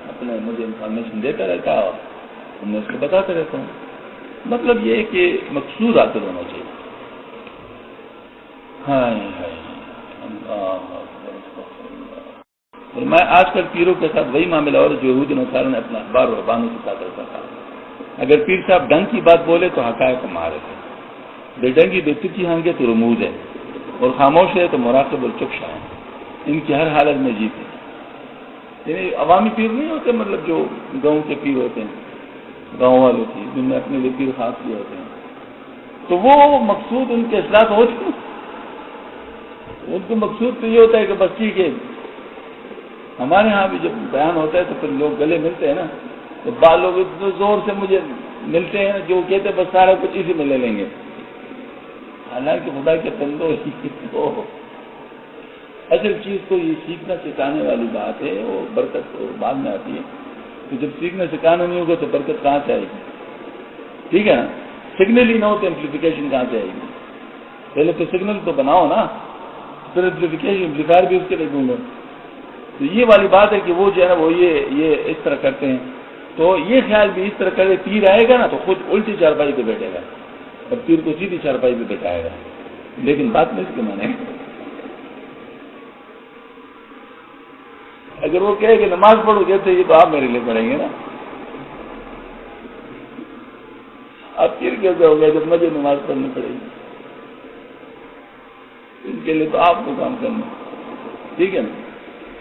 اپنے مجھے انفارمیشن دیتا رہتا ہے اور میں اس کو بتاتا رہتا ہوں۔ مطلب یہ ہے کہ مقصود حاصل ہونا چاہیے۔ اور میں آج کل پیروں کے ساتھ وہی معاملہ اور جو یہود نصارہ نے اپنا اخبار و ربانوں کے ساتھ رکھا تھا، اگر پیر صاحب ڈنگ کی بات بولے تو حقائق مارے تھے، بے ڈنگی بے تکی ہنگے تو رموز ہے، اور خاموش ہے تو مراقب اور چپ شاہ ہے۔ ان کی ہر حالت میں جیت ہے. یعنی عوامی پیر نہیں ہوتے، مطلب جو گاؤں کے پیر ہوتے ہیں، گاؤں والوں کی، جن نے اپنے لیے پیر خاص کیے ہوتے ہیں، تو وہ مقصود ان کے اصلاح ہو چکے. ان کو مقصود تو یہ ہوتا ہے کہ بس ٹھیک ہے. ہمارے ہاں بھی جب بیان ہوتا ہے تو پھر لوگ گلے ملتے ہیں نا، تو بعض لوگ اتنے زور سے مجھے ملتے ہیں جو کہتے ہیں بس سارا کچھ اسی میں لے لیں گے. حالانکہ خدا کے بندوں تو اصل چیز تو یہ سیکھنا سکھانے والی بات ہے، وہ برکت تو بعد میں آتی ہے. تو جب سیکھنا سکھانا نہیں ہوگا تو برکت کہاں سے آئے گی؟ ٹھیک ہے نا. سگنل ہی نہ ہو تو ایمپلیفیکیشن کہاں سے آئے گی؟ پہلے تو سگنل تو بناؤ نا، پھر ایمپلیفیکیشن ایمپلیفائر بھی اس کے لیے ڈھونڈو. تو یہ والی بات ہے کہ وہ جو ہے نا وہ یہ اس طرح کرتے ہیں. تو یہ خیال بھی اس طرح کرے، پیر آئے گا نا تو خود الٹی چارپائی پہ بیٹھے گا اور پیر کو سیدھی چارپائی پہ بیٹھائے گا. لیکن بات نہیں اس کے مانے، اگر وہ کہے کہ نماز پڑھو کہتے یہ تو آپ میرے لیے پڑھیں گے نا. آپ پیر کیسے ہو گئے جب مجھے نماز پڑھنی پڑے گی؟ ان کے لیے تو آپ کو کام کرنا. ٹھیک ہے نا.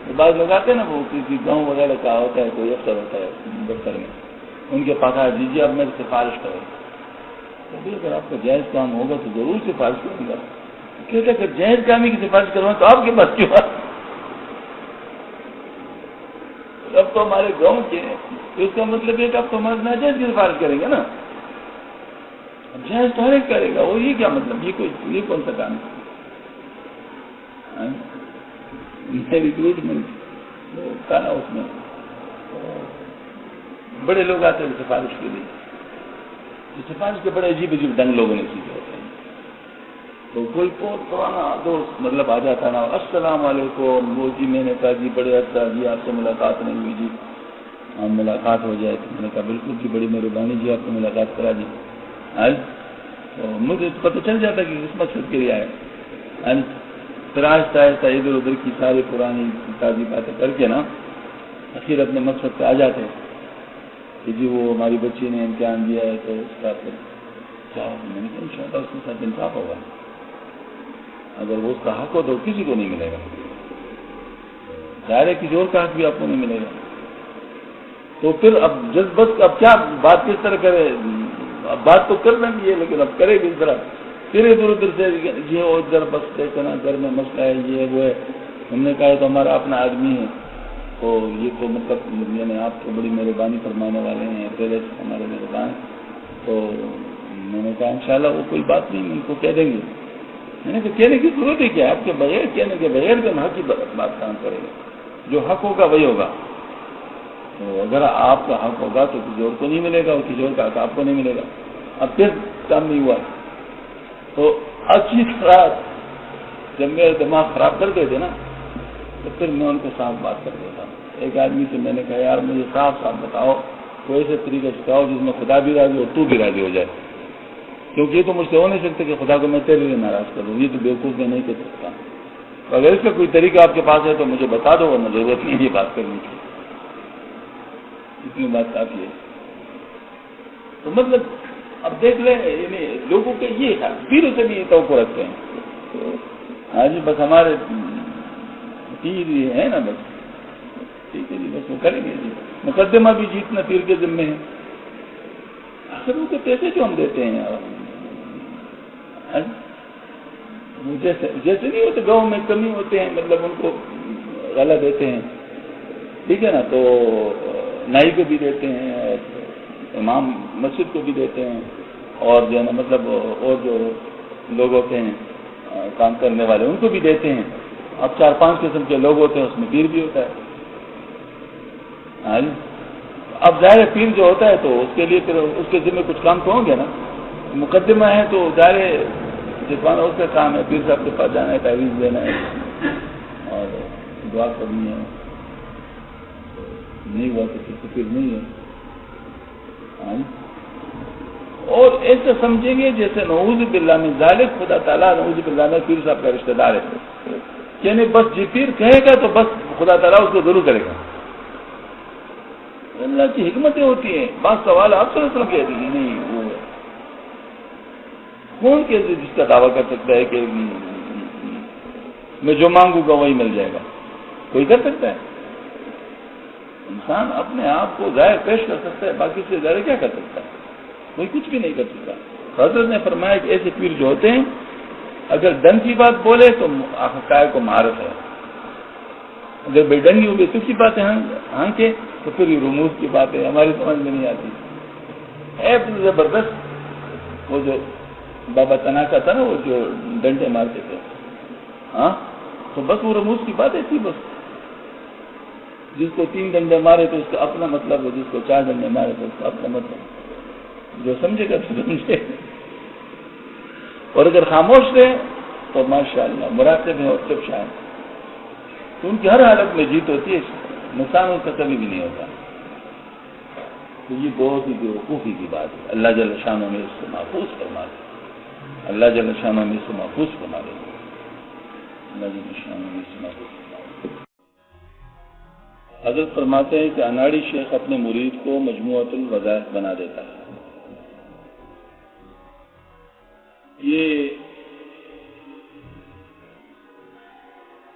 تو بعض لوگ آتے ہیں نا، وہ کسی گاؤں وغیرہ کا ہوتا ہے، کوئی افسر ہوتا ہے دفتر میں، ان کے پاس آ دیجیے اب میری سفارش کریں. اگر آپ کا جائز کام ہوگا تو ضرور سفارش کروں گا. کہتے اگر جائز کامی کی سفارش کروں تو آپ کے پاس کیوں بات؟ اب تو ہمارے گاؤں کے ہیں، تو اس کا مطلب یہ کہ آپ تو ہمارے ناجائز کی سفارش کریں گے نا. جائز تو ہر ایک کرے گا، وہ یہ کیا مطلب؟ یہ کون سا کام ہے؟ ریکروٹمنٹ تھا نا، اس میں بڑے لوگ آتے ہیں سفارش کے لیے. سفارش کے بڑے عجیب عجیب ڈنگ لوگوں نے سیکھے ہوتے ہیں. تو کوئی بہت پرانا دوست مطلب آ جاتا نا، السلام علیکم. وہ جی میں نے کہا جی بڑے اچھا جی آپ سے ملاقات نہیں ہوئی جی، ہم ملاقات ہو جائے. تو میں نے کہا بالکل جی بڑی مہربانی جی آپ کو ملاقات کرا دی. تو مجھے پتہ چل جاتا کہ اس مقصد کے لیے آئے. پھر آہستہ آہستہ ادھر ادھر کی ساری پرانی تازی باتیں کر کے نا اخیر اپنے مقصد پہ آ جاتے کہ جی وہ ہماری بچی نے امتحان دیا ہے تو اس کا پھر کیا میں نے کہا انشاءاللہ اس کے ساتھ انصاف ہوگا. اگر وہ اس کا حق ہو تو کسی کو نہیں ملے گا، ظاہر ہے کسی اور کا حق بھی آپ کو نہیں ملے گا. تو پھر اب جذبت اب کیا بات کس طرح کرے؟ اب بات تو کر رہی ہے لیکن اب کرے کس طرح؟ پھر ادھر ادھر سے یہ ادھر بس دیکھنا گھر میں مسئلہ ہے یہ وہ ہے. ہم نے کہا تو ہمارا اپنا آدمی ہے، تو یہ تو مطلب یعنی آپ کو بڑی مہربانی فرمانے والے ہیں، پہلے سے ہمارے مہربان. تو میں نے کہا انشاءاللہ وہ کوئی بات نہیں، ان کو کہہ دیں گے. میں نے کہا کہنے کی ضرورت ہے کیا؟ آپ کے بغیر کہنے کے بغیر بھی ہم حق کی بات کام کریں گے. جو حق ہوگا وہی ہوگا. تو اگر آپ کا حق ہوگا تو کسی اور کو نہیں ملے گا، اور کسی اور کا حق آپ کو نہیں ملے گا. اب پھر کام نہیں ہوا. تو اچھی طرح جب میرا دماغ خراب کر دیتے نا تو پھر میں ان کو صاف بات کر دیتا ہوں. ایک آدمی سے میں نے کہا یار مجھے صاف صاف بتاؤ، کوئی ایسے طریقے سکھاؤ جس میں خدا بھی راضی ہو تو بھی راضی ہو جائے. کیونکہ یہ تو مجھ سے ہو نہیں سکتا کہ خدا کو میں تیرے لیے ناراض کروں، یہ تو بیوقوف میں نہیں کر سکتا. اگر اس کا کوئی طریقہ آپ کے پاس ہے تو مجھے بتا دو، ورنہ ضرورت نہیں یہ بات کرنے کی. اتنی بات کافی ہے. تو مطلب اب دیکھ لیں یعنی لوگوں کے یہ ہے، پیروں سے بھی یہ توقع رکھتے ہیں. ہاں جی بس ہمارے پیر یہ ہے نا، بس ٹھیک ہے جی بس وہ کریں گے جی. مقدمہ بھی جیتنا پیر کے ذمے ہے. آخر ان کو پیسے کیوں ہم دیتے ہیں؟ جیسے نہیں ہوتے گاؤں میں کمی ہوتے ہیں، مطلب ان کو غلہ دیتے ہیں. ٹھیک ہے نا. تو نائی کو بھی دیتے ہیں اور امام مسجد کو بھی دیتے ہیں، اور جو ہے نا مطلب اور جو لوگ ہوتے ہیں کام کرنے والے ان کو بھی دیتے ہیں. اب 4-5 قسم کے لوگ ہوتے ہیں، اس میں پیر بھی ہوتا ہے. ہاں جی. اب ظاہر پیر جو ہوتا ہے تو اس کے لیے پھر اس کے ذمہ کچھ کام تو ہوں گے نا. مقدمہ ہے تو ظاہر جسمانہ اس کا کام ہے، پیر صاحب کے پاس جانا ہے، تعویذ دینا ہے اور دعا کرنی ہے. نہیں ہوا تو پھر نہیں ہے. اور ایسے سمجھیں گے جیسے نعوذ باللہ من ذالک خدا تعالیٰ نعوذ باللہ میں پیر صاحب کا رشتہ دار ہے. یعنی بس جی پیر کہے گا تو بس خدا تعالیٰ اس کو ضرور کرے گا. اللہ کی حکمتیں ہوتی ہیں. بات سوال آپ سے کہہ دیجیے نہیں وہ کون کے جس کا دعویٰ کر سکتا ہے کہ میں جو مانگوں گا وہی مل جائے گا؟ کوئی کر سکتا ہے؟ انسان اپنے آپ کو ظاہر پیش کر سکتا ہے، باقی سے ظاہر کیا کر سکتا ہے؟ کوئی کچھ بھی نہیں کر سکتا۔ حضرت نے فرمایا کہ ایسے پیر جو ہوتے ہیں اگر ڈن کی بات بولے تو حقائق کو معرف ہے، اگر بے ڈنگی ہوگی تو کی باتیں ہانکے تو پھر یہ رموز کی باتیں ہماری سمجھ میں نہیں آتی۔ ایپ زبردست، وہ جو بابا تناکا تھا نا، وہ جو ڈنڈے مارتے تھے، ہاں تو بس وہ رموز کی باتیں تھی، بس جس کو 3 ڈنڈے مارے تو اس کا اپنا مطلب ہے، جس کو 4 ڈنڈے مارے تو اس کا اپنا مطلب، جو سمجھے گا تو سمجھے، اور اگر خاموش رہے تو ماشاءاللہ مراقب ہیں اور چپ شائیں، تو ان کی ہر حالت میں جیت ہوتی ہے، نقصان ان کا کبھی بھی نہیں ہوتا۔ تو یہ بہت ہی بیوقوفی کی بات ہے، اللہ جل شانہ میں اس کو محفوظ فرما دے، اللہ جل شانہ میں اس کو محفوظ فرما دے، اللہ جل شانہ میں اس کو محفوظ فرما دے۔ حضرت فرماتے ہیں کہ اناڑی شیخ اپنے مرید کو مجموعۃ الوظائف بنا دیتا ہے۔ یہ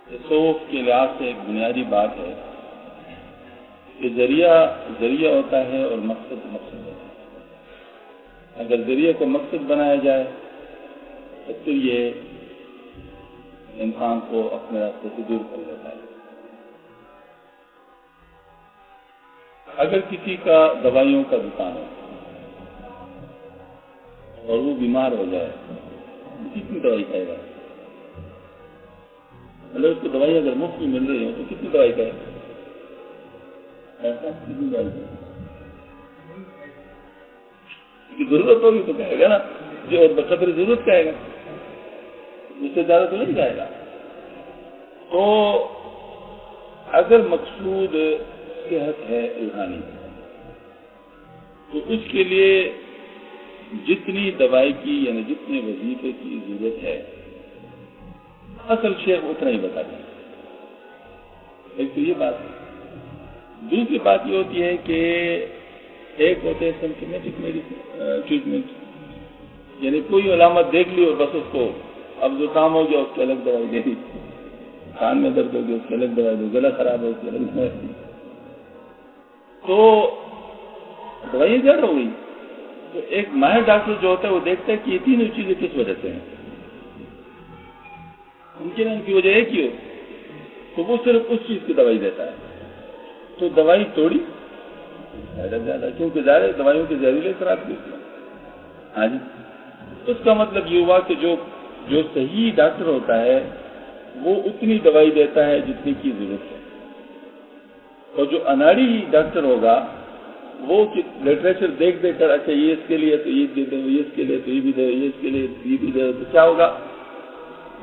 تصوف کے لحاظ سے ایک بنیادی بات ہے کہ ذریعہ ہوتا ہے اور مقصد ہوتا ہے۔ اگر ذریعے کو مقصد بنایا جائے تو پھر یہ انسان کو اپنے راستے سے دور کر دیتا ہے۔ اگر کسی کا دوائیوں کا دکان ہے اور وہ بیمار ہو جائے، کتنی دوائی کھائے گا؟ مطلب اس کو دوائی اگر مفت میں مل رہی ہے تو کتنی دوائی کھائے گا؟ کتنی دوائی کی ضرورت ہوگی تو کہے گا نا، جو اور بقدر ضرورت کہے گا، اس سے زیادہ تو نہیں کہے گا۔ تو اگر مقصود صحت ہے روحانی تو اس کے لیے جتنی دوائی کی یعنی جتنے وظیفے کی ضرورت ہے اصل شیخ اتنا ہی بتاتے ہیں۔ ایک تو یہ بات ہے۔ دوسری بات یہ ہوتی ہے کہ ایک ہوتے ہے سمپٹمیٹک ٹریٹمنٹ، یعنی کوئی علامت دیکھ لی اور بس اس کو اب زکام ہو گیا اس کی الگ دوائی دے دی، کان میں درد ہو گیا اس کی الگ دوائی دی، گلا خراب ہو اس کی الگ دوائی دی، تو دوائیں زیادہ ہو گئی۔ تو ایک ماہر ڈاکٹر جو ہوتا ہے وہ دیکھتا ہے کہ یہ تینوں چیزیں کس وجہ سے ہیں، ممکن ہے ان کی وجہ ایک ہی ہو، تو وہ صرف اس چیز کی دوائی دیتا ہے۔ تو دوائی توڑی زیادہ، کیونکہ ظاہر دوائیوں کے زہریلے اثرات بھی ہوتے ہیں۔ ہاں جی، اس کا مطلب یہ ہوا کہ جو صحیح ڈاکٹر ہوتا ہے وہ اتنی دوائی دیتا ہے جتنی کی ضرورت ہے، اور جو اناڑی ڈاکٹر ہوگا وہ لٹریچر دیکھ کر اچھا یہ اس کے لیے تو یہ دے دو، یہ اس کے لیے تو یہ بھی دے، یہ اس کے لیے یہ بھی دے، تو کیا ہوگا؟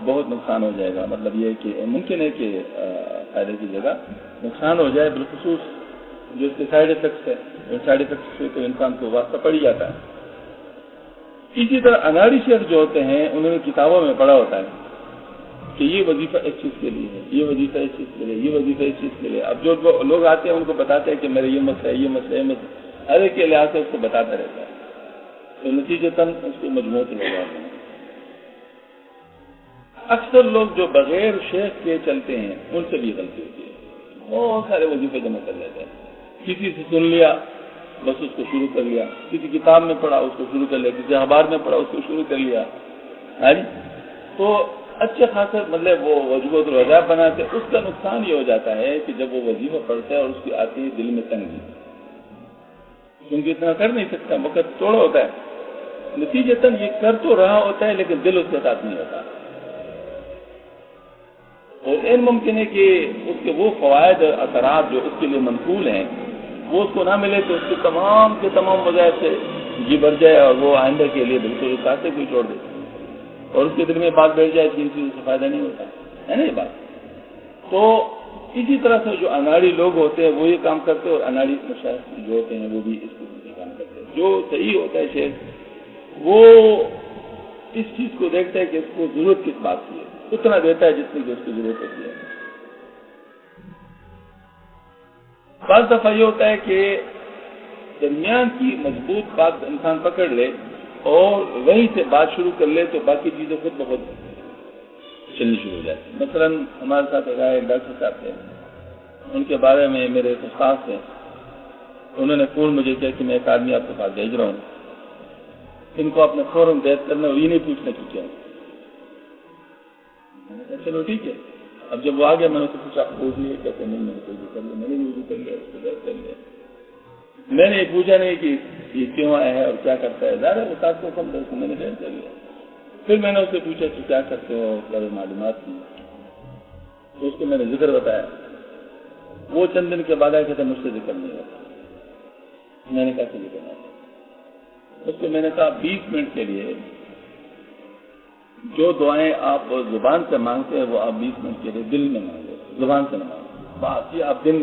بہت نقصان ہو جائے گا۔ مطلب یہ کہ ممکن ہے کہ فائدے کی جگہ نقصان ہو جائے، بالخصوص جو اس کے سائیڈ افیکٹس ہے، ان سائیڈ افیکٹس سے تو انسان کو واسطہ پڑ ہی جاتا ہے۔ اسی طرح اناڑی شیخ جو ہوتے ہیں انہوں نے کتابوں میں پڑھا ہوتا ہے کہ یہ وظیفہ اس چیز کے لیے ہے، یہ وظیفہ اس چیز کے لیے، یہ وظیفہ اس چیز کے لیے۔ اب جو لوگ آتے ہیں ان کو بتاتے ہیں کہ میرے یہ مسئلہ ہے، یہ مسئلہ ہے، ہر ایک کے لحاظ سے اس کو بتاتا رہتا ہے، تو نتیجتاً اس کو مجموعہ لوگ آتے ہیں۔ اکثر لوگ جو بغیر شیخ کے چلتے ہیں ان سے بھی غلطی ہوتی ہے، بہت سارے وظیفے جمع کر لیتے ہیں، کسی سے سن لیا بس اس کو شروع کر لیا، کسی کتاب میں پڑھا اس کو شروع کر لیا، کسی اخبار میں پڑھا اس کو شروع کر لیا، تو اچھا خاصا مطلب وہ وجوہ الوظائف بناتے۔ اس کا نقصان یہ ہو جاتا ہے کہ جب وہ وظیفہ پڑھتا ہے اور اس کی آتی ہے دل میں تنگی، کیونکہ اتنا کر نہیں سکتا، وقت تھوڑا ہوتا ہے، نتیجتاً یہ کر تو رہا ہوتا ہے لیکن دل اس کے ساتھ نہیں ہوتا، اور این ممکن ہے کہ اس کے وہ فوائد اور اثرات جو اس کے لیے منقول ہیں وہ اس کو نہ ملے تو اس کے تمام وظائف سے جی بھر جائے اور وہ آئندہ کے لیے بالکل راستے کو چھوڑ دے، اور اس کے دل میں بات بیٹھ جائے کہ ان چیزوں سے فائدہ نہیں ہوتا ہے نا یہ بات۔ تو اسی طرح سے جو اناڑی لوگ ہوتے ہیں وہ یہ کام کرتے ہیں، اور اناڑی مشائخ جو ہوتے ہیں وہ بھی اس قسم کے کام کرتے ہیں۔ جو صحیح ہوتا ہے شیخ وہ اس چیز کو دیکھتا ہے کہ اس کو ضرورت کس بات کی ہے، اتنا دیتا ہے جتنی کہ اس کی ضرورت ہوتی ہے۔ بعض دفعہ یہ ہوتا ہے کہ درمیان کی مضبوط بات انسان پکڑ لے اور وہیں سے بات شروع کر لے تو باقی چیزیں خود بخود چلنی شروع ہو جاتی ہے۔ مثلاً ہمارے ساتھ ایک ڈاکٹر صاحب تھے، ان کے بارے میں میرے ایک استاد تھے، انہوں نے فون مجھے کیا کہ میں ایک آدمی آپ کے پاس بھیج رہا ہوں، ان کو اپنے فوراً بیعت کرنا اور یہ نہیں پوچھنا کہ کیا۔ چلو ٹھیک ہے۔ اب جب وہ آ گیا میں نے اس سے پوچھا آپ پوچھ لیے، کہتے نہیں میں نے کوئی کر لیا، میں نے بھی کر لیا، اس کو بیعت کر لیا۔ میں نے یہ پوچھا نہیں کہ یہ کیوں آیا ہے اور کیا کرتا ہے، ظاہر ہے استاد کو کم تھا، میں نے بیعت کر لیا۔ پھر میں نے اس سے پوچھا کہ کیا کرتے ہو، کیا معلومات کی، تو اس کو میں نے ذکر بتایا۔ وہ چند دن کے بعد آئے کہتے مجھ سے ذکر نہیں ہوتا۔ میں نے کہا کہ ذکر نہیں، اس کو میں نے کہا 20 منٹ کے لیے جو دعائیں آپ زبان سے مانگتے ہیں وہ آپ 20 منٹ کے لیے دل میں مانگو، زبان سے نہ مانگو۔ بات یہ آپ دن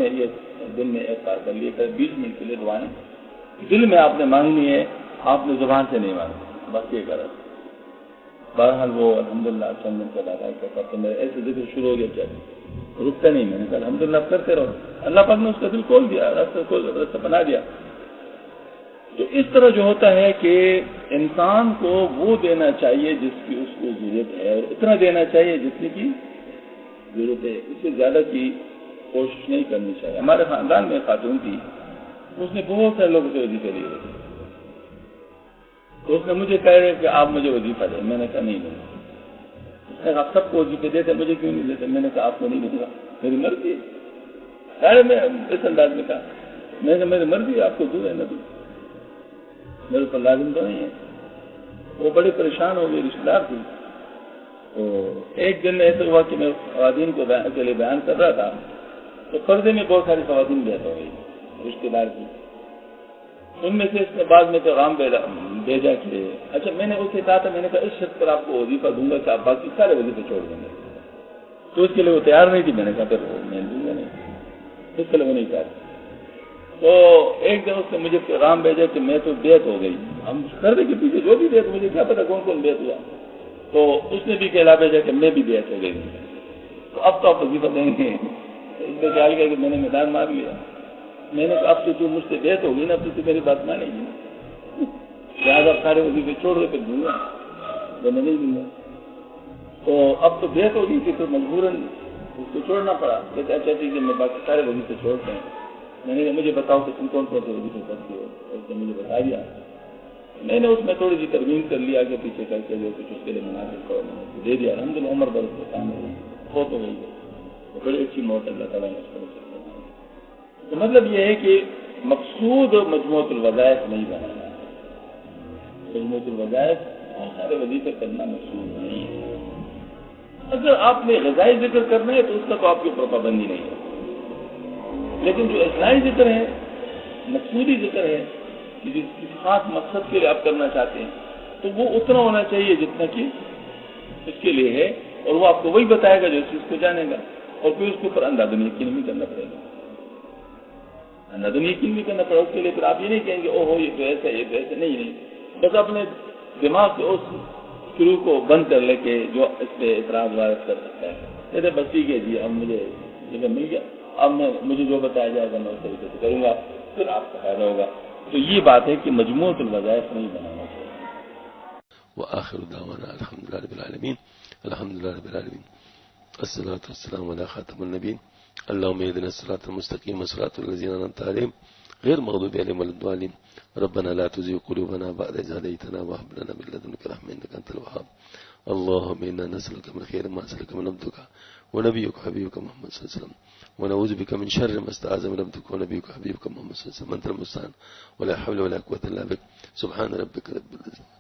میں ایک بار کر لیے، 20 منٹ کے لیے دعائیں دل میں آپ نے مانگنی ہے، آپ نے زبان سے نہیں مانگنی، بس یہ کرا۔ بہرحال وہ الحمدللہ چند دن کے بعد آئے کہ میرے ایسے ذکر شروع ہو گیا، چاہیے رکتا نہیں۔ میں نے کہا الحمدللہ آپ کرتے رہو، اللہ پاک نے اس کا دل کھول دیا، راستہ بنا دیا۔ تو اس طرح جو ہوتا ہے کہ انسان کو وہ دینا چاہیے جس کی اس کو ضرورت ہے، اور اتنا دینا چاہیے جتنی کی ضرورت ہے، اس سے زیادہ کی کوشش نہیں کرنی چاہیے۔ ہمارے خاندان میں خاتون تھی، اس نے بہت سارے لوگوں سے وظیفے لیے ہوئے، تو اس نے مجھے کہہ رہے کہ آپ مجھے وظیفہ دیں۔ میں نے کہا نہیں دوں۔ اس نے کہا آپ سب کو وظیفے دیتے، مجھے کیوں نہیں دیتے؟ میں نے کہا آپ کو نہیں دوں گا، میری مرضی ہے۔ میں اس انداز میں کہا، میں نے کہا میری مرضی ہے، آپ کو دوں یا نہ دوں، میرے اوپر لازم تو نہیں ہے۔ وہ بڑے پریشان ہو گئے، رشتے دار تھی۔ تو ایک دن ایسا ہوا کہ میں خواتین کو کے لیے بیان کر رہا تھا، تو پردے میں بہت ساری خواتین بیعت ہو گئی رشتے دار کی۔ ان میں سے اس نے بعد میں پیغام بھیجا کہ اچھا، میں نے اسے کہا تھا، میں نے کہا اس شرط پر آپ کو وظیفہ دوں گا کہ آپ باقی سارے وظیفے چھوڑ دیں گے، تو اس کے لیے وہ تیار نہیں تھی۔ میں نے کہا پھر میں دوں گا نہیں، اس کے لیے وہ نہیں تیار۔ تو ایک دن اس نے مجھے پیغام بھیجا کہ میں تو بیعت ہو گئی، ہم پردے کے پیچھے جو بھی بیعت، مجھے کیا پتا کون کون بیعت ہوا۔ تو اس نے بھی کہلا بھیجا کہ میں بھی بیعت ہو گئی، تو اب تو آپ وظیفہ دیں گے۔ اس نے خیال کیا کہ میں نے میدان مار لیا۔ میں نے کہا اب تو مجھ سے بیعت ہوگی نا، اب تو میری بات مانے گی، لہٰذا سارے وظیفے چھوڑ رہے پھر دوں گا، میں نہیں دوں گا۔ تو اب تو بیعت ہوگی کہ تو مجبوراً اس کو چھوڑنا پڑا۔ کہتے اچھا ٹھیک ہے، میں باقی سارے وظیفے چھوڑتے ہیں۔ میں نے کہا مجھے بتاؤ کہ تم کون کون سے وظیفے کرتے ہو، اس نے مجھے بتا دیا۔ میں نے اس میں تھوڑی سی ترمیم کر لی، آگے پیچھے کر کے جو کچھ اس کے لیے مناسب کرو میں نے دے دیا۔ الحمدللہ عمر برس کے کام ہوئی، بہت ہو گئی ہے، بڑی اچھی موت اللہ تعالیٰ نے اس کو نصیب فرمائی۔ تو مطلب یہ ہے کہ مقصود مجموعۃ الوظائف نہیں بنانا، مجموعۃ الوظائف بہت سارے وظیفے کرنا مقصود نہیں ہے۔ اگر آپ نے غذائی ذکر کرنا ہے تو اس کا تو آپ کے اوپر پابندی نہیں ہے، لیکن جو اصلاحی ذکر ہے، مقصودی ذکر ہے کہ جس کسی خاص مقصد کے لیے آپ کرنا چاہتے ہیں، تو وہ اتنا ہونا چاہیے جتنا کہ اس کے لیے ہے، اور وہ آپ کو وہی بتائے گا جو اس چیز کو جانے گا، اور پھر اس کے اوپر اندازن یقین بھی کرنا پڑے گا، اندازن یقین بھی کرنا پڑے گا۔ اس کے لیے پھر آپ یہ نہیں کہیں گے او ہو یہ تو ایسا، یہ تو ایسا نہیں، بس اپنے دماغ سے اس شروع کو بند کر لے کے جو اس پہ اعتراض وارد کر سکتا ہے، کہتے بس ٹھیک ہے جی اب مجھے جگہ مل گیا، اب مجھے جو بتایا جائے گا میں اس طریقے سے کروں گا، پھر آپ کا فائدہ ہوگا۔ تو یہ بات ہے کہ مجموعۃ الوظائف نہیں بنانا چاہیے۔ وآخر دعوانا الحمدللہ رب العالمین، الحمدللہ رب العالمین، الصلاۃ والسلام علی خاتم النبیین، اللهم اهدنا الصراط المستقیم صراط الذین انعمت علیہم غیر المغضوب علیہم ولا الضالین، ربنا لا تزغ قلوبنا بعد إذ هديتنا وهب لنا من لدنك رحمة إنك أنت الوهاب، اللهم إنا نسألك من خير ما سألك من عبدك ونبيك حبيبك محمد صلى الله عليه وسلم، ونعوذ بك من شر ما استعاذ من عبدك ونبيك حبيبك محمد صلى الله عليه وسلم، أنت المستعان ولا حول ولا قوة إلا بك، سبحان ربك رب العزة